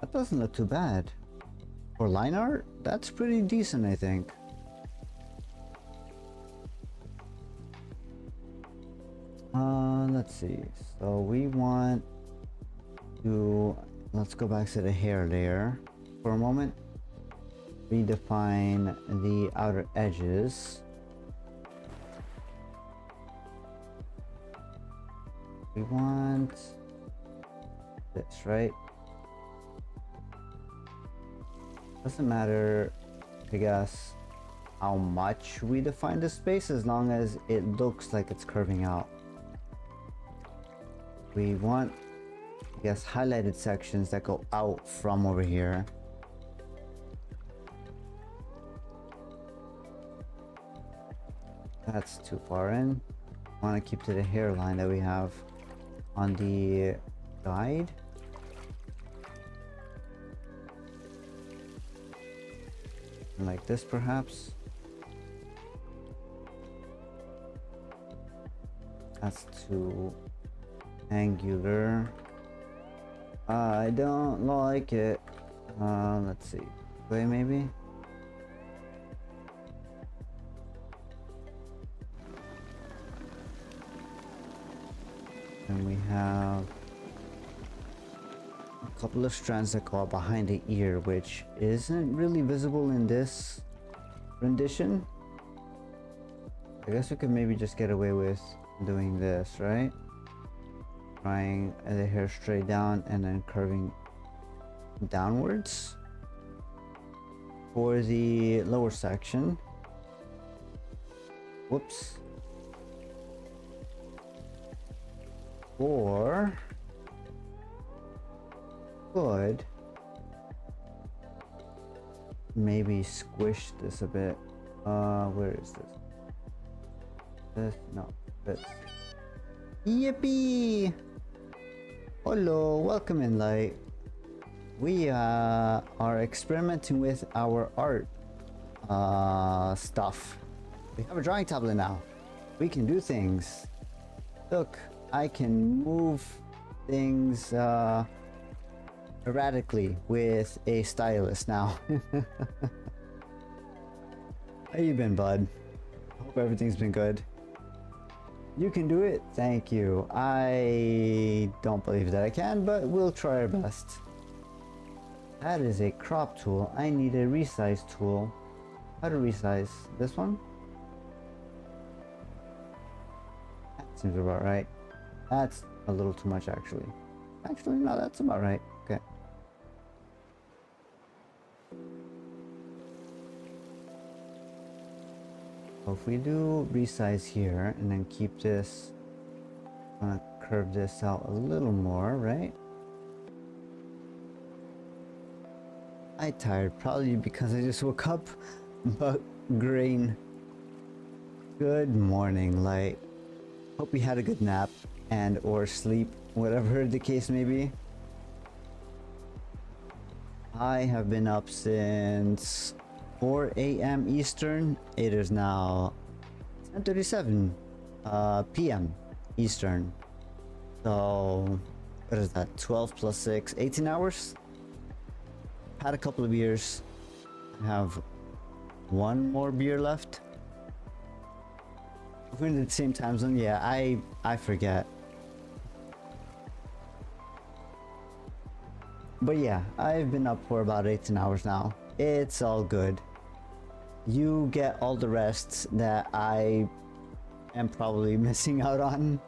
That doesn't look too bad. For line art, that's pretty decent, I think. Let's see. So we want to... Let's go back to the hair layer for a moment. Redefine the outer edges. We want this, right? Doesn't matter, I guess, how much we define the space as long as it looks like it's curving out. We want, I guess, highlighted sections that go out from over here. That's too far in. I want to keep to the hairline that we have on the guide. Like this, perhaps. That's too angular. I don't like it. Let's see. Way maybe. And we have a couple of strands that go out behind the ear, which isn't really visible in this rendition. I guess we could maybe just get away with doing this, right? Drawing the hair straight down and then curving downwards for the lower section. Whoops. Or could maybe squish this a bit. Where is this? This? No, this. Yippee! Hello, welcome in, Light. We are experimenting with our art stuff. We have a drawing tablet now. We can do things. Look, I can move things erratically with a stylus now. How you been, bud? Hope everything's been good. You can do it? Thank you. I don't believe that I can, but we'll try our best. That is a crop tool. I need a resize tool. How to resize? This one? That seems about right. That's a little too much, actually. Actually, no, that's about right. Okay. So if we do resize here and then keep this, I'm gonna curve this out a little more, right? I'm tired, probably because I just woke up, but grain. Good morning, Light. Hope you had a good nap and or sleep, whatever the case may be. I have been up since 4 a.m. Eastern. It is now 10:37 p.m. Eastern. So what is that? 12 plus 6, 18 hours. Had a couple of beers. I have one more beer left. If we're in the same time zone, yeah, I forget. But yeah, I've been up for about 18 hours now. It's all good. You get all the rest that I am probably missing out on.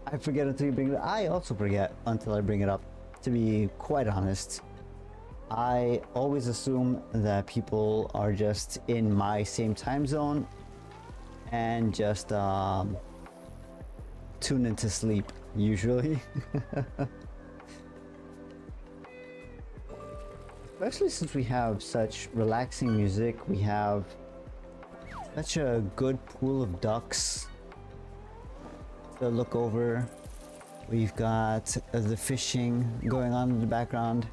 I forget until you bring it up. I also forget until I bring it up, to be quite honest. I always assume that people are just in my same time zone and just tune into sleep, usually. Especially since we have such relaxing music, we have such a good pool of ducks to look over. We've got the fishing going on in the background.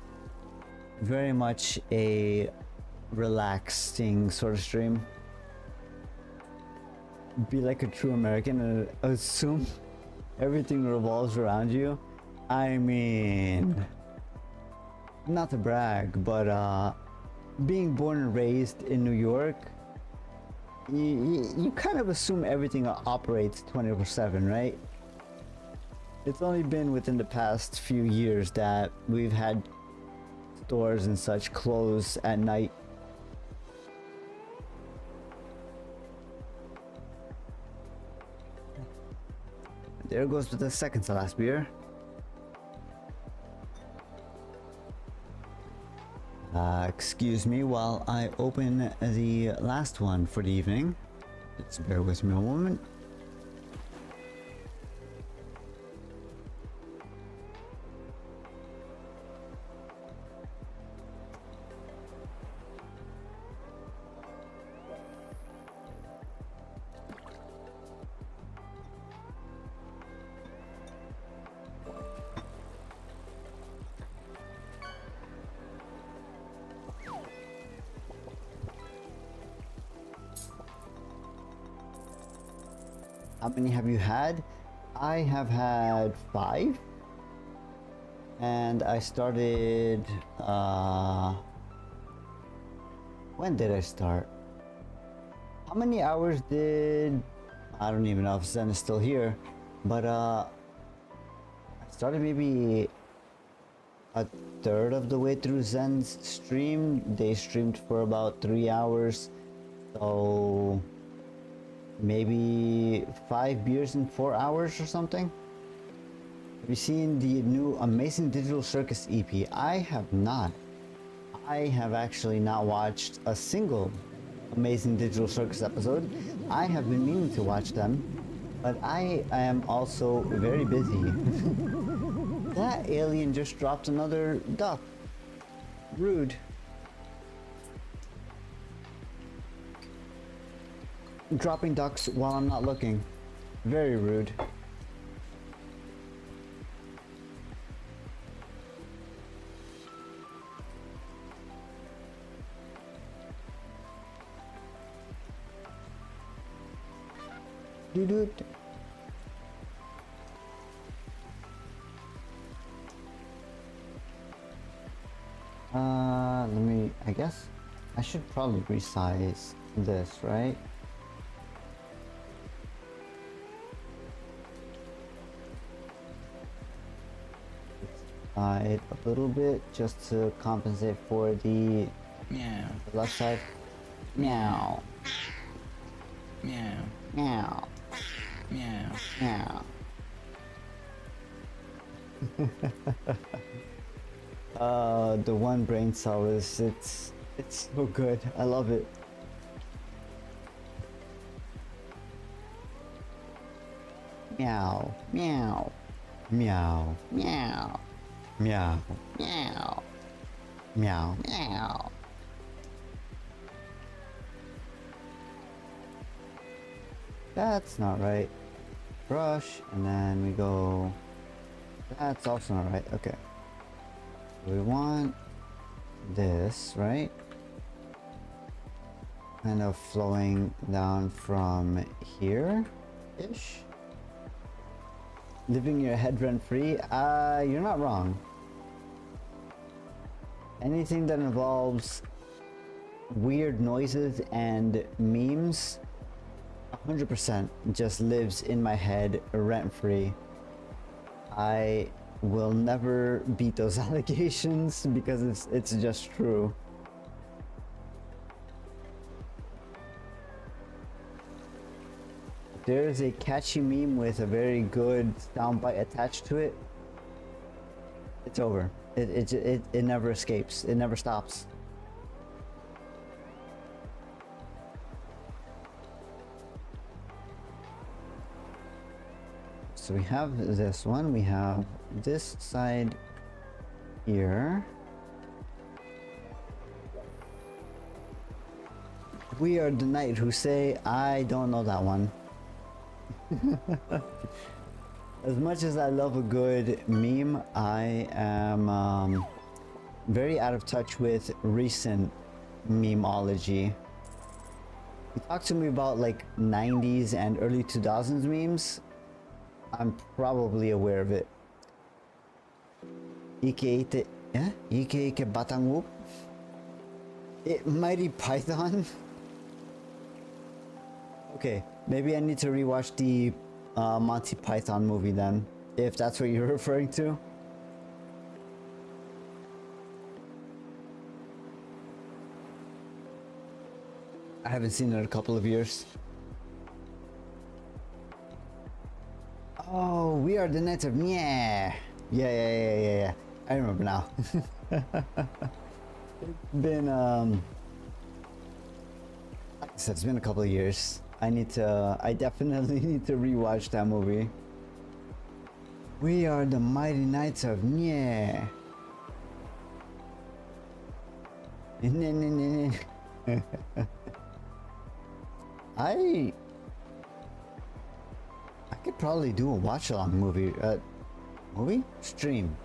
Very much a relaxing sort of stream. be like a true American and assume everything revolves around you. I mean, not to brag, but being born and raised in New York, you kind of assume everything operates 24/7, right? It's only been within the past few years that we've had stores and such close at night. There goes with the second to last beer. Excuse me while I open the last one for the evening. Just bear with me a moment. How many have you had? I have had 5. And I started, when did I start? How many hours did, I don't even know if Zen is still here, but I started maybe a third of the way through Zen's stream. They streamed for about 3 hours, so maybe 5 beers in 4 hours or something. Have you seen the new Amazing Digital Circus EP? I have not. I have actually not watched a single Amazing Digital Circus episode. I have been meaning to watch them, but I am also very busy. That alien just dropped another duck. Rude. Dropping ducks while I'm not looking. Very rude. Doo-doo. Let me, I guess I should probably resize this, right? It a little bit just to compensate for the left side. Meow. Meow. Meow. Meow. Meow. The one brain cell is it's so good. I love it. Meow. Meow. Meow. Meow. Meow. Meow. Meow. Meow. That's not right. Brush, and then we go. That's also not right. Okay. We want this, right? Kind of flowing down from here-ish. Living your head rent free? You're not wrong. Anything that involves weird noises and memes, 100% just lives in my head rent free. I will never beat those allegations because it's just true. There's a catchy meme with a very good soundbite attached to it. It's over. It never escapes. It never stops. So we have this one. We have this side here. We are the knight who say, I don't know that one. As much as I love a good meme, I am very out of touch with recent memeology. you talk to me about like 90s and early 2000s memes, I'm probably aware of it. Ike batang whoop. Mighty Python. Okay, maybe I need to rewatch the Monty Python movie then, if that's what you're referring to. I haven't seen it in a couple of years. Oh, we are the Knights of yeah. I remember now. It's been like I said, it's been a couple of years. I definitely need to rewatch that movie. We are the mighty Knights of I could probably do a watch-along movie stream.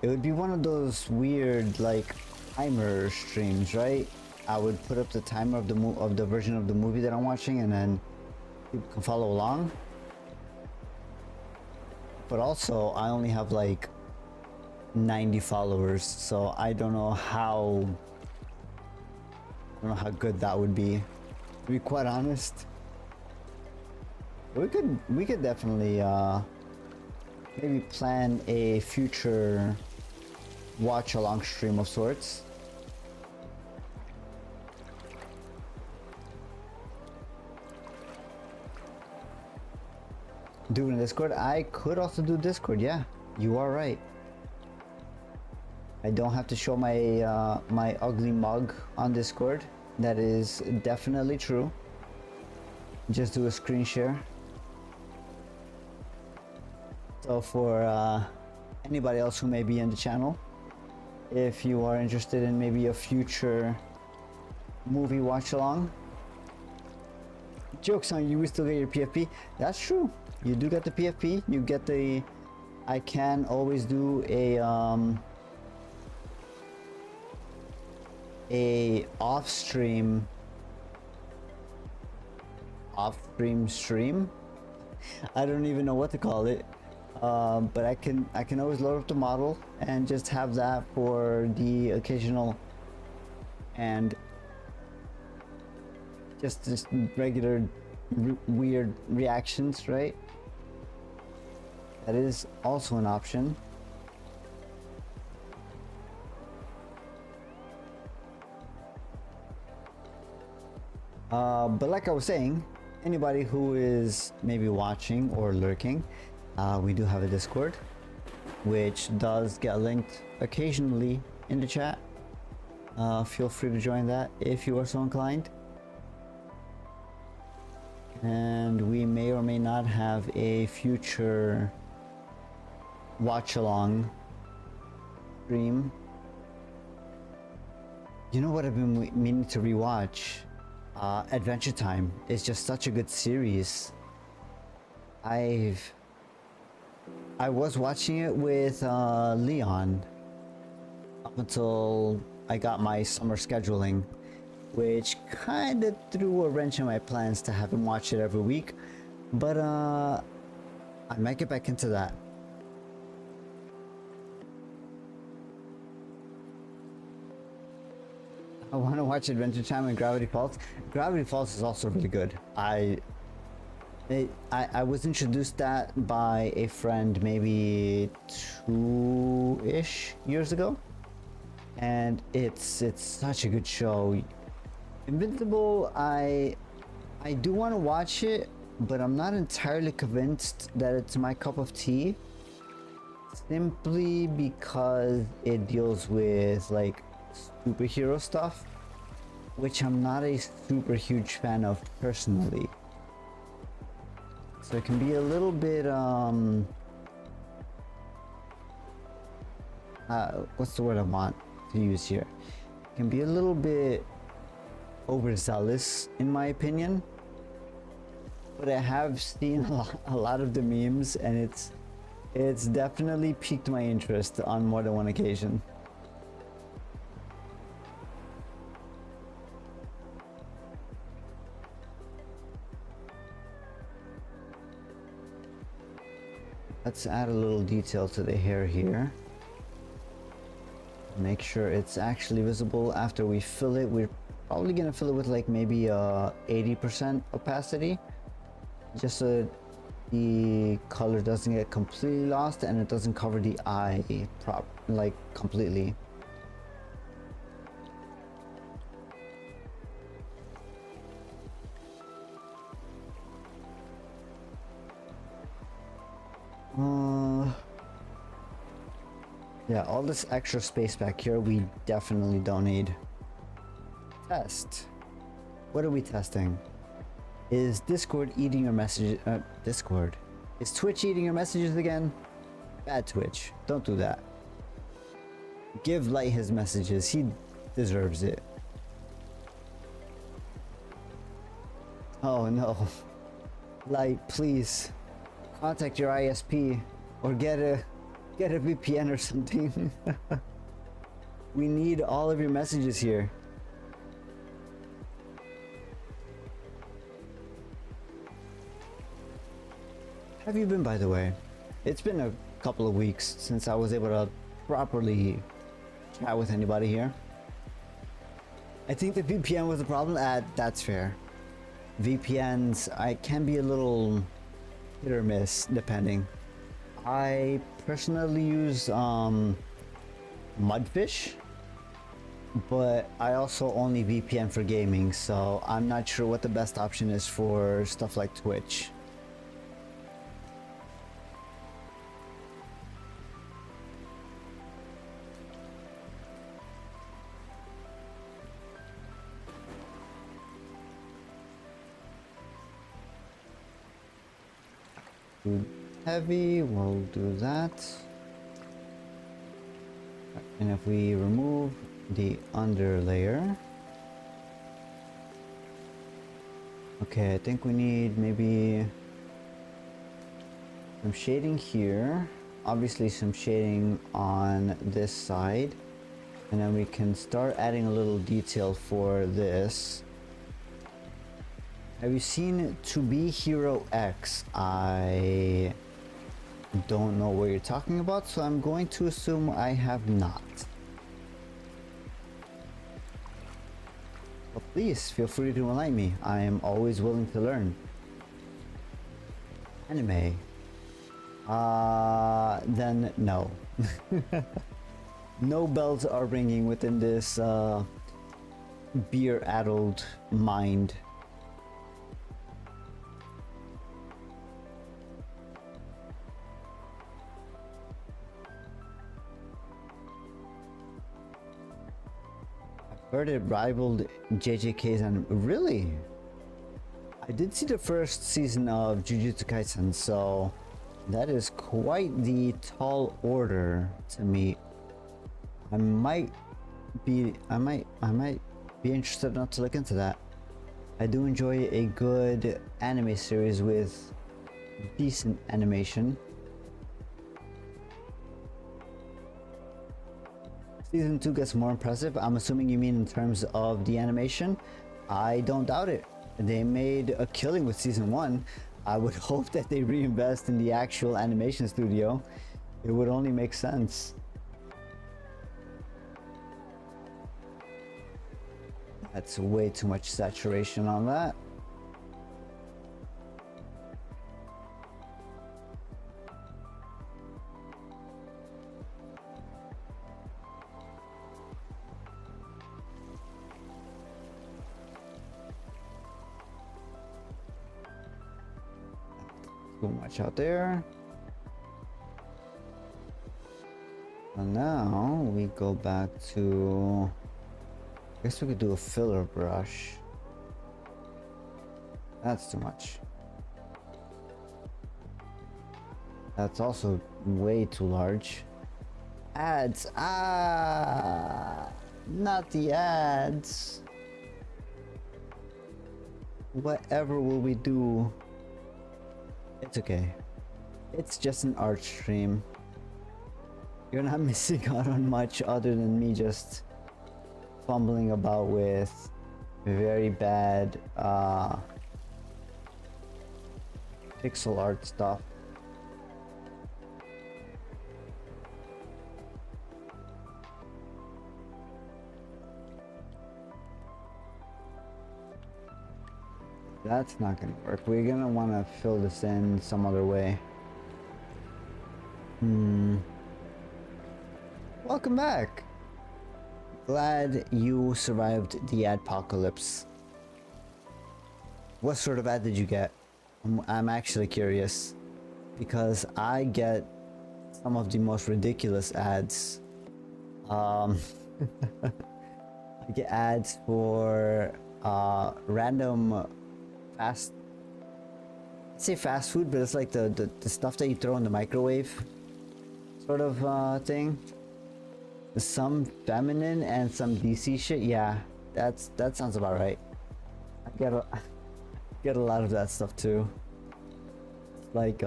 It would be one of those weird like timer streams, right? I would put up the timer of the version of the movie that I'm watching, and then people can follow along. But also, I only have like 90 followers, so I don't know how good that would be. To be quite honest, we could definitely maybe plan a future watch along stream of sorts. Do it in Discord. I could also do Discord. Yeah, you are right. I don't have to show my my ugly mug on Discord. That is definitely true. Just do a screen share. So for anybody else who may be in the channel, if you are interested in maybe a future movie watch along, joke's on you, we still get your PFP. That's true. You do get the PFP. You get the. I can always do a off-stream stream. I don't even know what to call it. But I can always load up the model and just have that for the occasional and just regular weird reactions, right? That is also an option. But like I was saying, anybody who is maybe watching or lurking, we do have a Discord, which does get linked occasionally in the chat. Feel free to join that if you are so inclined. And we may or may not have a future watch along stream. You know what I've been meaning to rewatch? Adventure Time is just such a good series. I was watching it with Leon up until I got my summer scheduling, which kind of threw a wrench in my plans to have him watch it every week, but I might get back into that. I want to watch Adventure Time and Gravity Falls. Gravity Falls is also really good. I was introduced that by a friend maybe 2-ish years ago, and it's such a good show. Invincible, I do want to watch it, but I'm not entirely convinced that it's my cup of tea, simply because it deals with like superhero stuff, which I'm not a super huge fan of personally. So it can be a little bit what's the word I want to use here? It can be a little bit overzealous in my opinion, but I have seen a lot of the memes, and it's definitely piqued my interest on more than one occasion. Let's add a little detail to the hair here. Make sure it's actually visible after we fill it. We're probably gonna fill it with like maybe 80% opacity, just so the color doesn't get completely lost and it doesn't cover the eye like completely. Yeah, all this extra space back here we definitely don't need. Test. What are we testing? Is Discord eating your messages? Discord. Is Twitch eating your messages again? Bad Twitch. Don't do that. Give Light his messages. He deserves it. Oh no. Light, please. Contact your ISP or get a VPN or something. We need all of your messages here. Have you been, by the way? It's been a couple of weeks since I was able to properly chat with anybody here. I think the VPN was the problem. That's fair. VPNs, I can be a little hit or miss depending. I personally use Mudfish, but I also only VPN for gaming, so I'm not sure what the best option is for stuff like Twitch. Heavy, we'll do that. And if we remove the under layer, okay, I think we need maybe some shading here, obviously some shading on this side, and then we can start adding a little detail for this. Have you seen To Be Hero X? I don't know what you're talking about, so I'm going to assume I have not. But please feel free to enlighten me. I am always willing to learn. Anime. Then no. No bells are ringing within this beer-addled mind. Heard it rivaled JJK's and really? I did see the first season of Jujutsu Kaisen, so that is quite the tall order to meet. I might be interested enough to look into that. I do enjoy a good anime series with decent animation. Season 2 gets more impressive. I'm assuming you mean in terms of the animation. I don't doubt it. They made a killing with season 1. I would hope that they reinvest in the actual animation studio. It would only make sense. That's way too much saturation on that. Too much out there. And now we go back to, I guess we could do a filler brush. That's too much. That's also way too large. Ads, not the ads. Whatever will we do? It's okay. It's just an art stream. You're not missing out on much other than me just fumbling about with very bad pixel art stuff. That's not gonna work. We're gonna want to fill this in some other way. Welcome back. Glad you survived the adpocalypse. What sort of ad did you get? I'm actually curious, because I get some of the most ridiculous ads. I get ads for random fast, I'd say fast food, but it's like the stuff that you throw in the microwave sort of thing. Some feminine and some DC shit. Yeah, that sounds about right. I get a lot of that stuff too. Like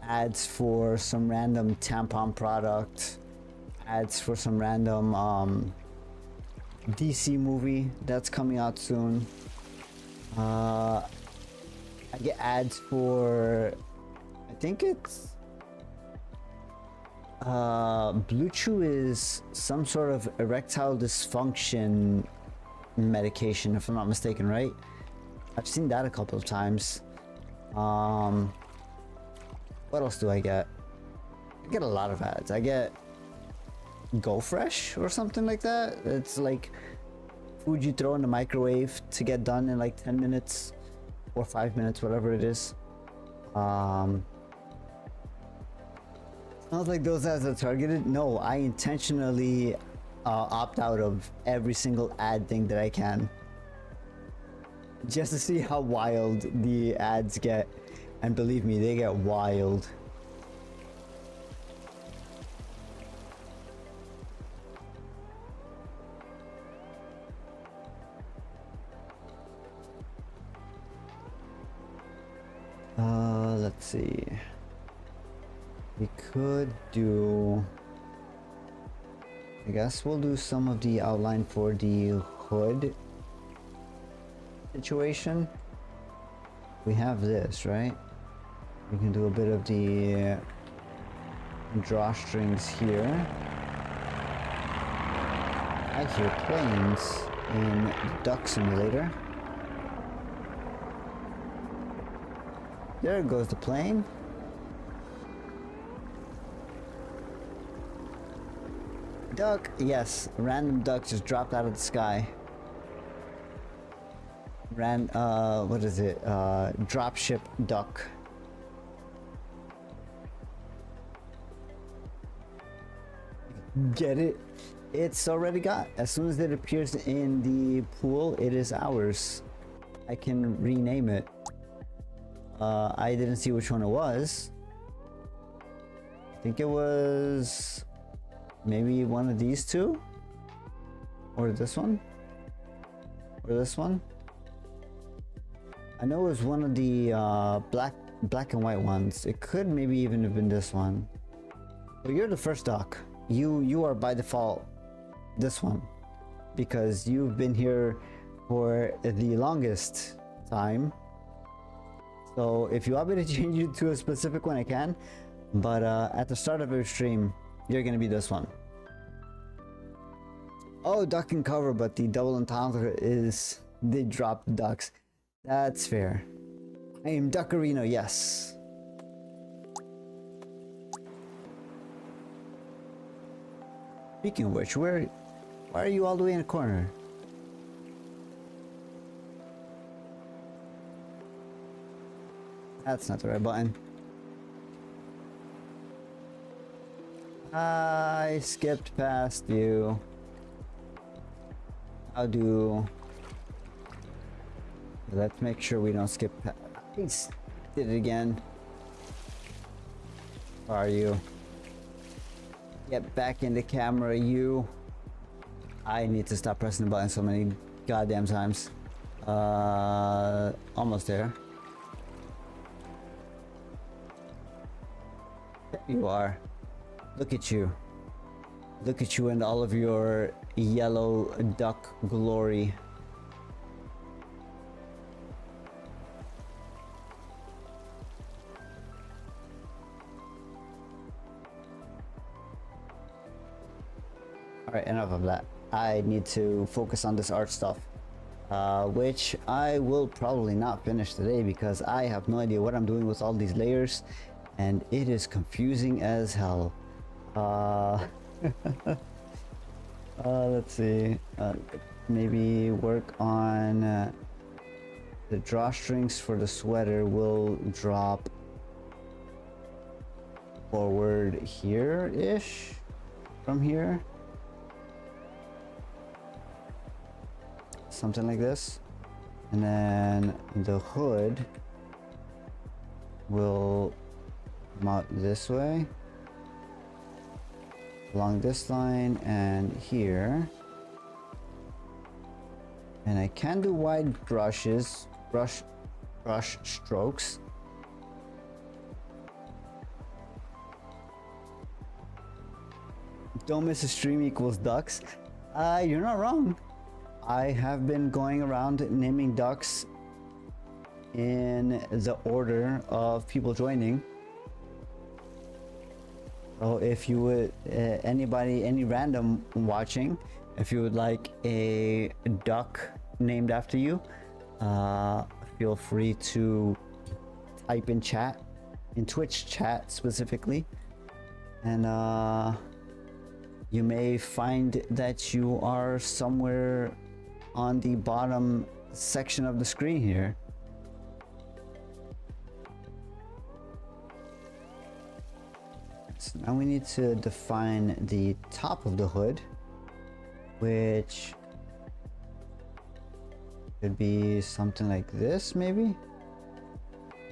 ads for some random tampon product, ads for some random DC movie that's coming out soon. I get ads for, I think it's Blue Chew is some sort of erectile dysfunction medication, if I'm not mistaken, right? I've seen that a couple of times. What else do I get? I get a lot of ads. I get Go Fresh or something like that. It's like food you throw in the microwave to get done in like 10 minutes or 5 minutes, whatever it is. Sounds like those ads are targeted. No, I intentionally opt out of every single ad thing that I can, just to see how wild the ads get. And believe me, they get wild. Let's see. We could do, I guess we'll do some of the outline for the hood situation. We have this, right? We can do a bit of the drawstrings here. I hear planes in Duck Simulator. There goes the plane. Duck, yes, random duck just dropped out of the sky. What is it? Dropship duck. Get it? It's already got. As soon as it appears in the pool, it is ours. I can rename it. I didn't see which one it was. I think it was maybe one of these two, or this one, or this one. I know it was one of the black and white ones. It could maybe even have been this one. But you're the first duck. You are by default this one, because you've been here for the longest time. So if you want me to change you to a specific one, I can. But at the start of every stream, you're gonna be this one. Oh, duck and cover, but the double entendre is they drop ducks. That's fair. I am Duckarino, yes. Speaking of which, why are you all the way in the corner? That's not the right button. I skipped past you. I'll do. Let's make sure we don't skip past. I did it again. Where are you? Get back in the camera, you. I need to stop pressing the button so many goddamn times. Almost there. There you are. Look at you. Look at you and all of your yellow duck glory. Alright, enough of that. I need to focus on this art stuff. which I will probably not finish today because I have no idea what I'm doing with all these layers, and it is confusing as hell. Let's see. Maybe work on the drawstrings for the sweater will drop forward here-ish from here. Something like this. And then the hood will come out this way along this line and here. And I can do wide brush strokes. Don't miss a stream equals ducks. You're not wrong. I have been going around naming ducks in the order of people joining. So if you would, any random watching, if you would like a duck named after you, feel free to type in chat, in Twitch chat specifically, and you may find that you are somewhere on the bottom section of the screen here. So now we need to define the top of the hood, which could be something like this maybe,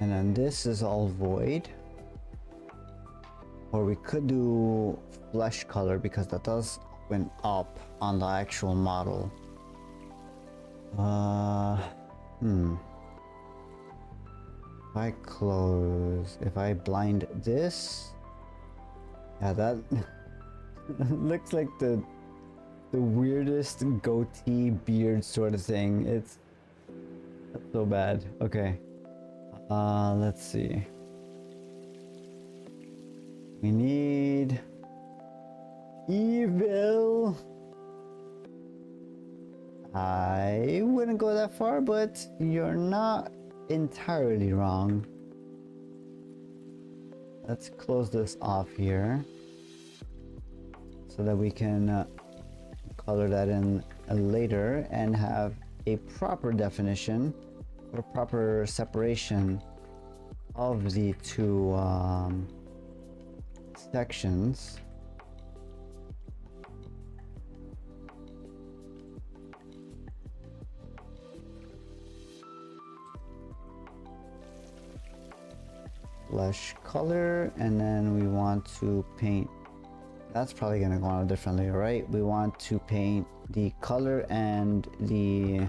and then this is all void, or we could do flesh color because that does open up on the actual model. If I close, if I blind this, yeah, that looks like the weirdest goatee beard sort of thing. It's so bad. Okay, let's see. We need evil. I wouldn't go that far, but you're not entirely wrong. Let's close this off here so that we can color that in later and have a proper definition or proper separation of the two sections. Flesh color, and then we want to paint. That's probably going to go on a different layer, right? We want to paint the color and we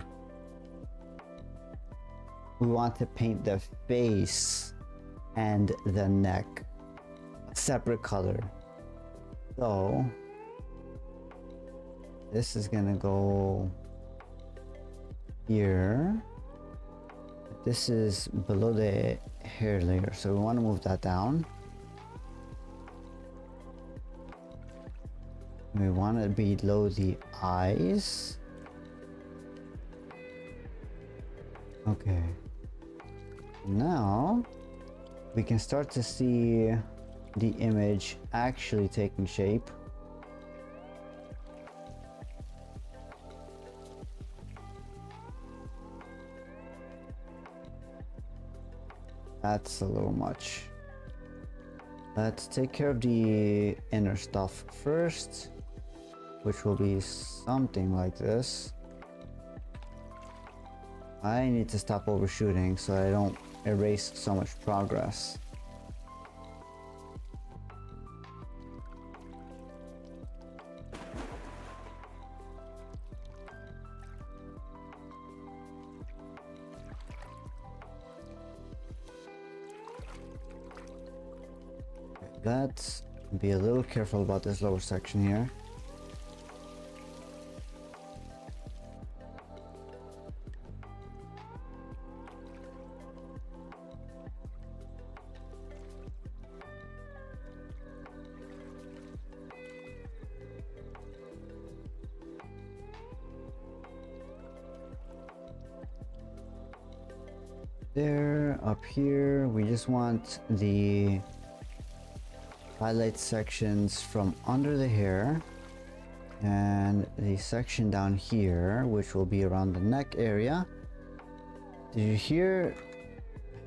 want to paint the face and the neck a separate color. So this is gonna go here. This is below the hair layer, so we want to move that down. We want it below the eyes. Okay. Now we can start to see the image actually taking shape. That's a little much. Let's take care of the inner stuff first, which will be something like this. I need to stop overshooting so I don't erase so much progress. Let's be a little careful about this lower section here. there. Up here, we just want the highlight sections from under the hair, and the section down here, which will be around the neck area. Did you hear?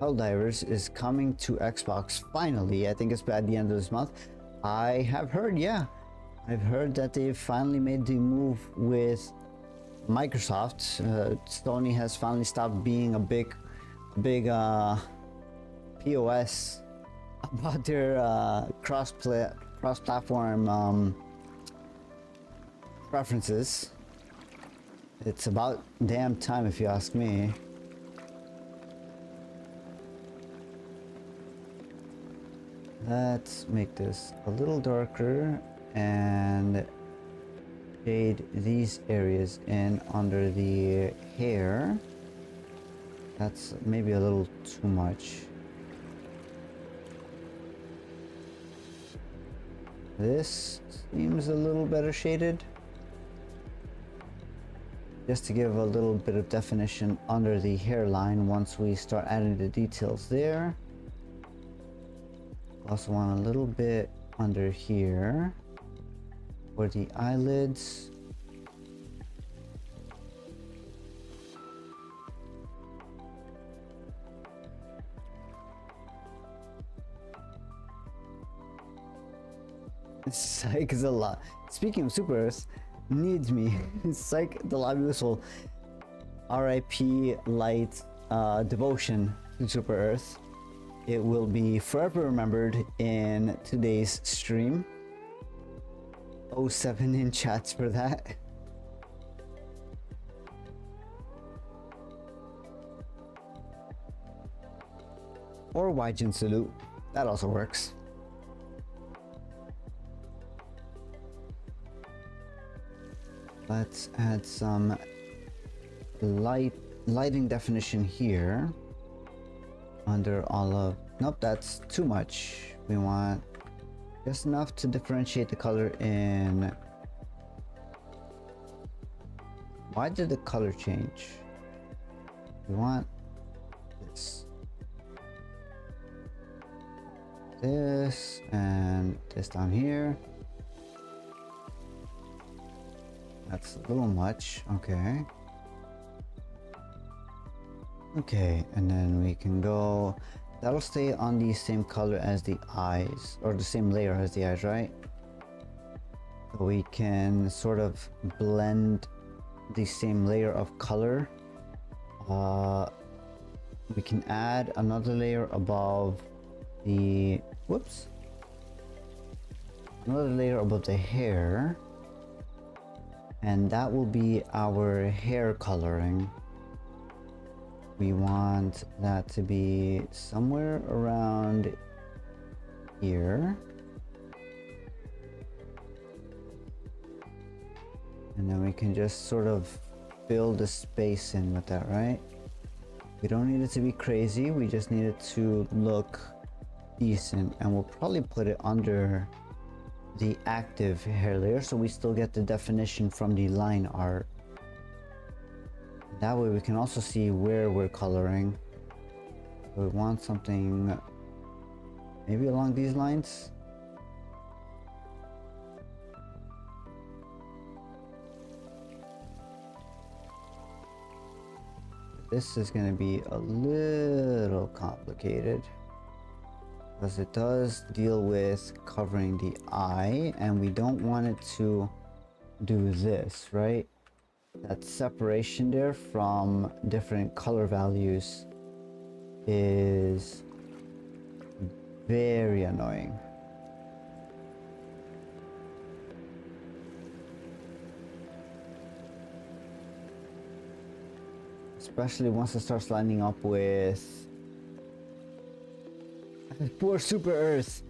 Helldivers is coming to Xbox finally. I think it's at the end of this month. I have heard, yeah. I've heard that they've finally made the move with Microsoft. Sony has finally stopped being a big POS about their cross-platform preferences. It's about damn time, if you ask me. Let's make this a little darker and shade these areas in under the hair. That's maybe a little too much. This seems a little better shaded. Just to give a little bit of definition under the hairline once we start adding the details there. Also want a little bit under here for the eyelids. Psych is a lot. Speaking of Super Earth, needs me. Psych the lobby whistle. RIP light devotion to Super Earth. It will be forever remembered in today's stream. 07 in chats for that. Or Waijin salute. That also works. Let's add some lighting definition here. Under all of, nope, that's too much. We want just enough to differentiate the color in. Why did the color change? We want this and this down here. That's a little much. Okay. Okay, and then we can go, that'll stay on the same color as the eyes, or the same layer as the eyes, right? So we can sort of blend the same layer of color. We can add another layer above the, whoops, another layer above the hair, and that will be our hair coloring. We want that to be somewhere around here. And then we can just sort of fill the space in with that, right? We don't need it to be crazy, we just need it to look decent. And we'll probably put it under the active hair layer so we still get the definition from the line art. That way we can also see where we're coloring. We want something maybe along these lines. This is going to be a little complicated because it does deal with covering the eye, and we don't want it to do this, right? That separation there from different color values is very annoying. Especially once it starts lining up with poor Super Earth.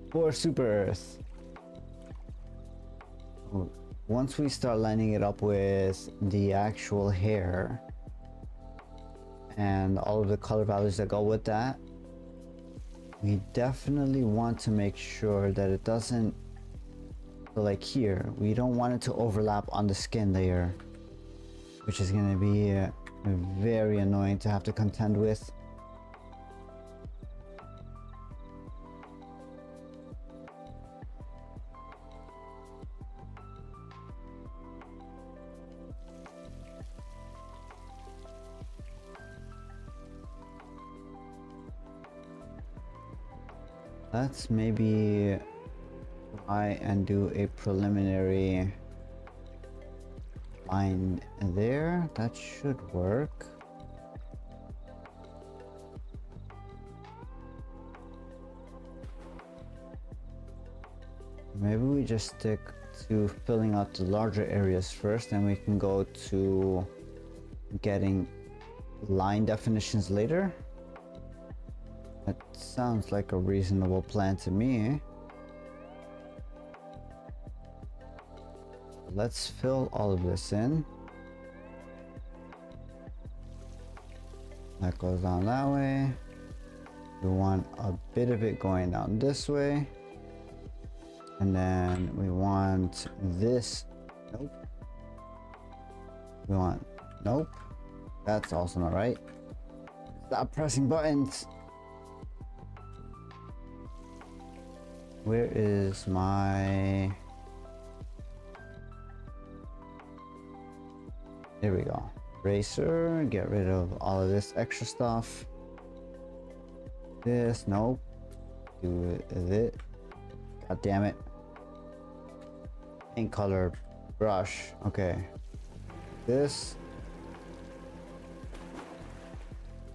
Poor Super Earth. Once we start lining it up with the actual hair and all of the color values that go with that, we definitely want to make sure that it doesn't, so like here, we don't want it to overlap on the skin layer, which is going to be very annoying to have to contend with. Let's maybe try and do a preliminary line there. That should work. Maybe we just stick to filling out the larger areas first, and we can go to getting line definitions later. That sounds like a reasonable plan to me. Let's fill all of this in. That goes down that way. We want a bit of it going down this way. And then we want this. Nope. We want, nope. That's also not right. Stop pressing buttons. Where is my... There we go. Eraser, get rid of all of this extra stuff. This, nope. Do it. God damn it. Paint color brush. Okay. This.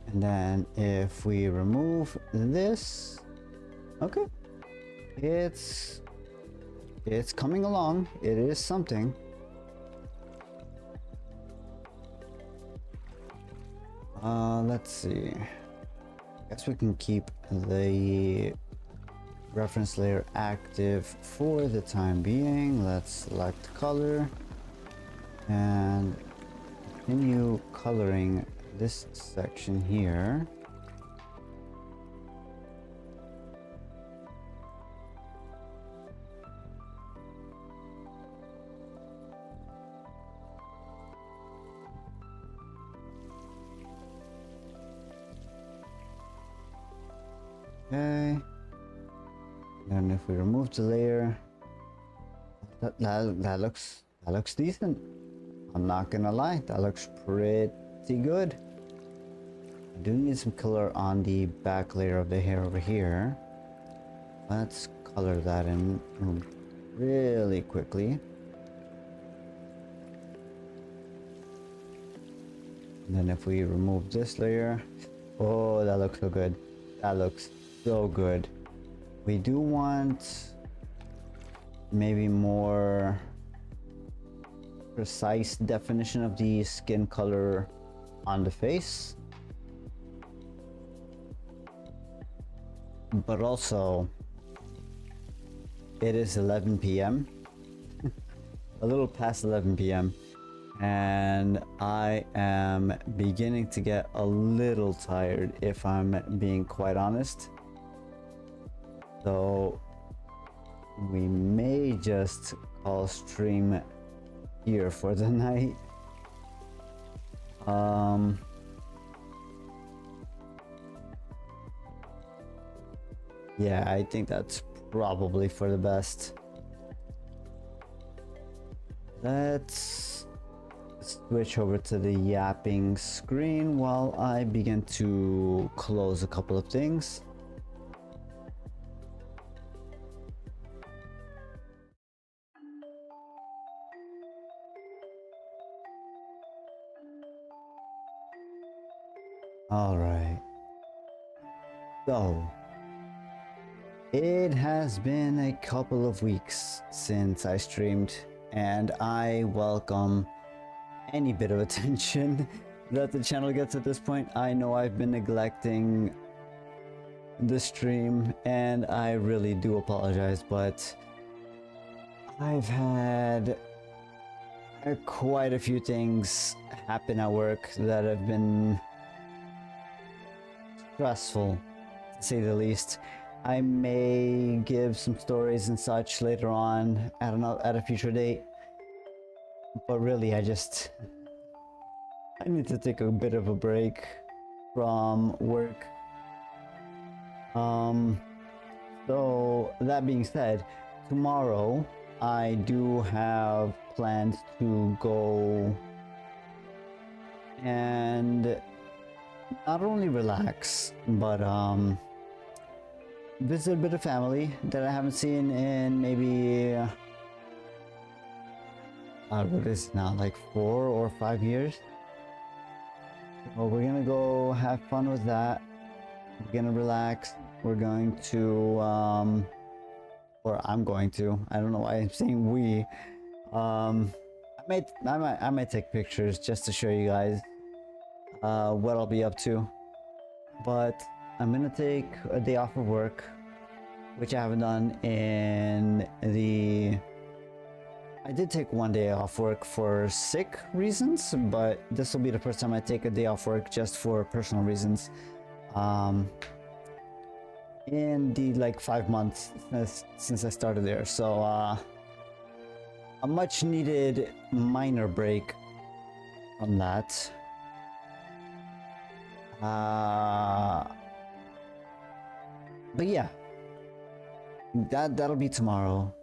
And then if we remove this, okay. It's coming along. It is something. Let's see. Guess we can keep the reference layer active for the time being. Let's select color and continue coloring this section here. Okay. And if we remove the layer, that looks decent. I'm not gonna lie, that looks pretty good. I do need some color on the back layer of the hair over here. Let's color that in really quickly. And then if we remove this layer, oh, that looks so good. That looks so good. We do want maybe more precise definition of the skin color on the face, but also it is 11 p.m. a little past 11 p.m. and I am beginning to get a little tired, if I'm being quite honest. So we may just call stream here for the night. Yeah, I think that's probably for the best. Let's switch over to the yapping screen while I begin to close a couple of things. All right. So it has been a couple of weeks since I streamed, and I welcome any bit of attention that the channel gets at this point. I know I've been neglecting the stream, and I really do apologize, but I've had quite a few things happen at work that have been stressful, to say the least. I may give some stories and such later on at a future date, but really I need to take a bit of a break from work. So that being said, tomorrow I do have plans to go and not only relax, but visit a bit of family that I haven't seen in maybe what is it now, like 4 or 5 years. Well, we're gonna go have fun with that. We're gonna relax. We're going to or I'm going to, I don't know why I'm saying we. I might take pictures just to show you guys what I'll be up to. But I'm gonna take a day off of work, which I haven't done in the... I did take one day off work for sick reasons, but this will be the first time I take a day off work just for personal reasons. In the like 5 months since I started there. So a much needed minor break from that. But yeah, that'll be tomorrow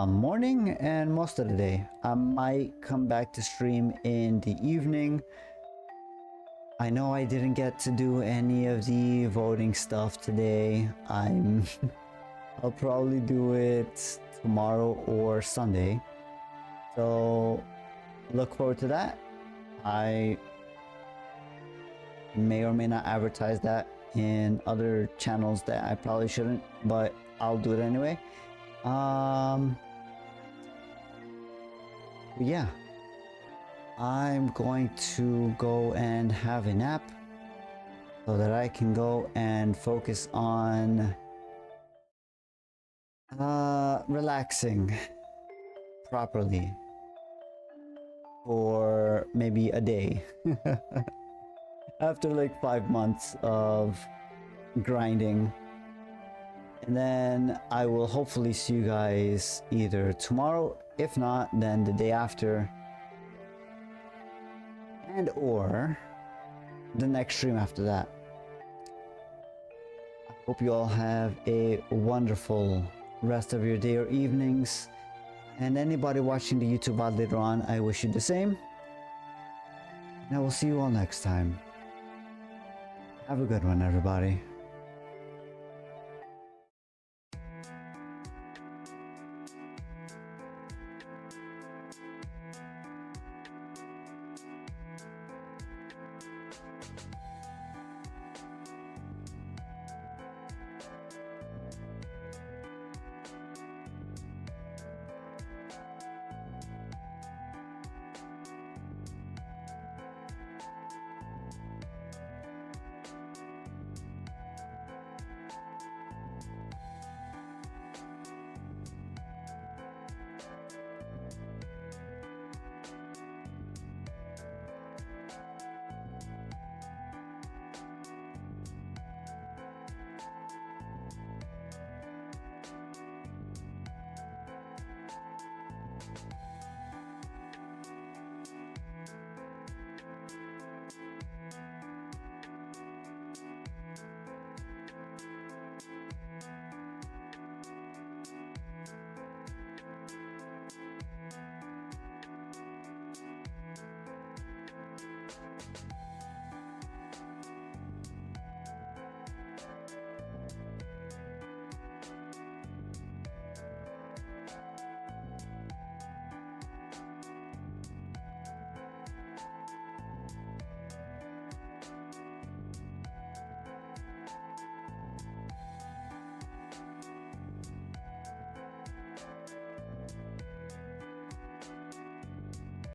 morning and most of the day. I might come back to stream in the evening. I know I didn't get to do any of the voting stuff today. I'll probably do it tomorrow or Sunday. So look forward to that. I may or may not advertise that in other channels that I probably shouldn't, but I'll do it anyway. Yeah, I'm going to go and have a nap so that I can go and focus on relaxing properly for maybe a day after like 5 months of grinding. And then I will hopefully see you guys either tomorrow, if not then the day after, and or the next stream after that. I hope you all have a wonderful rest of your day or evenings, and anybody watching the YouTube VOD later on, I wish you the same, and I will see you all next time. Have a good one, everybody.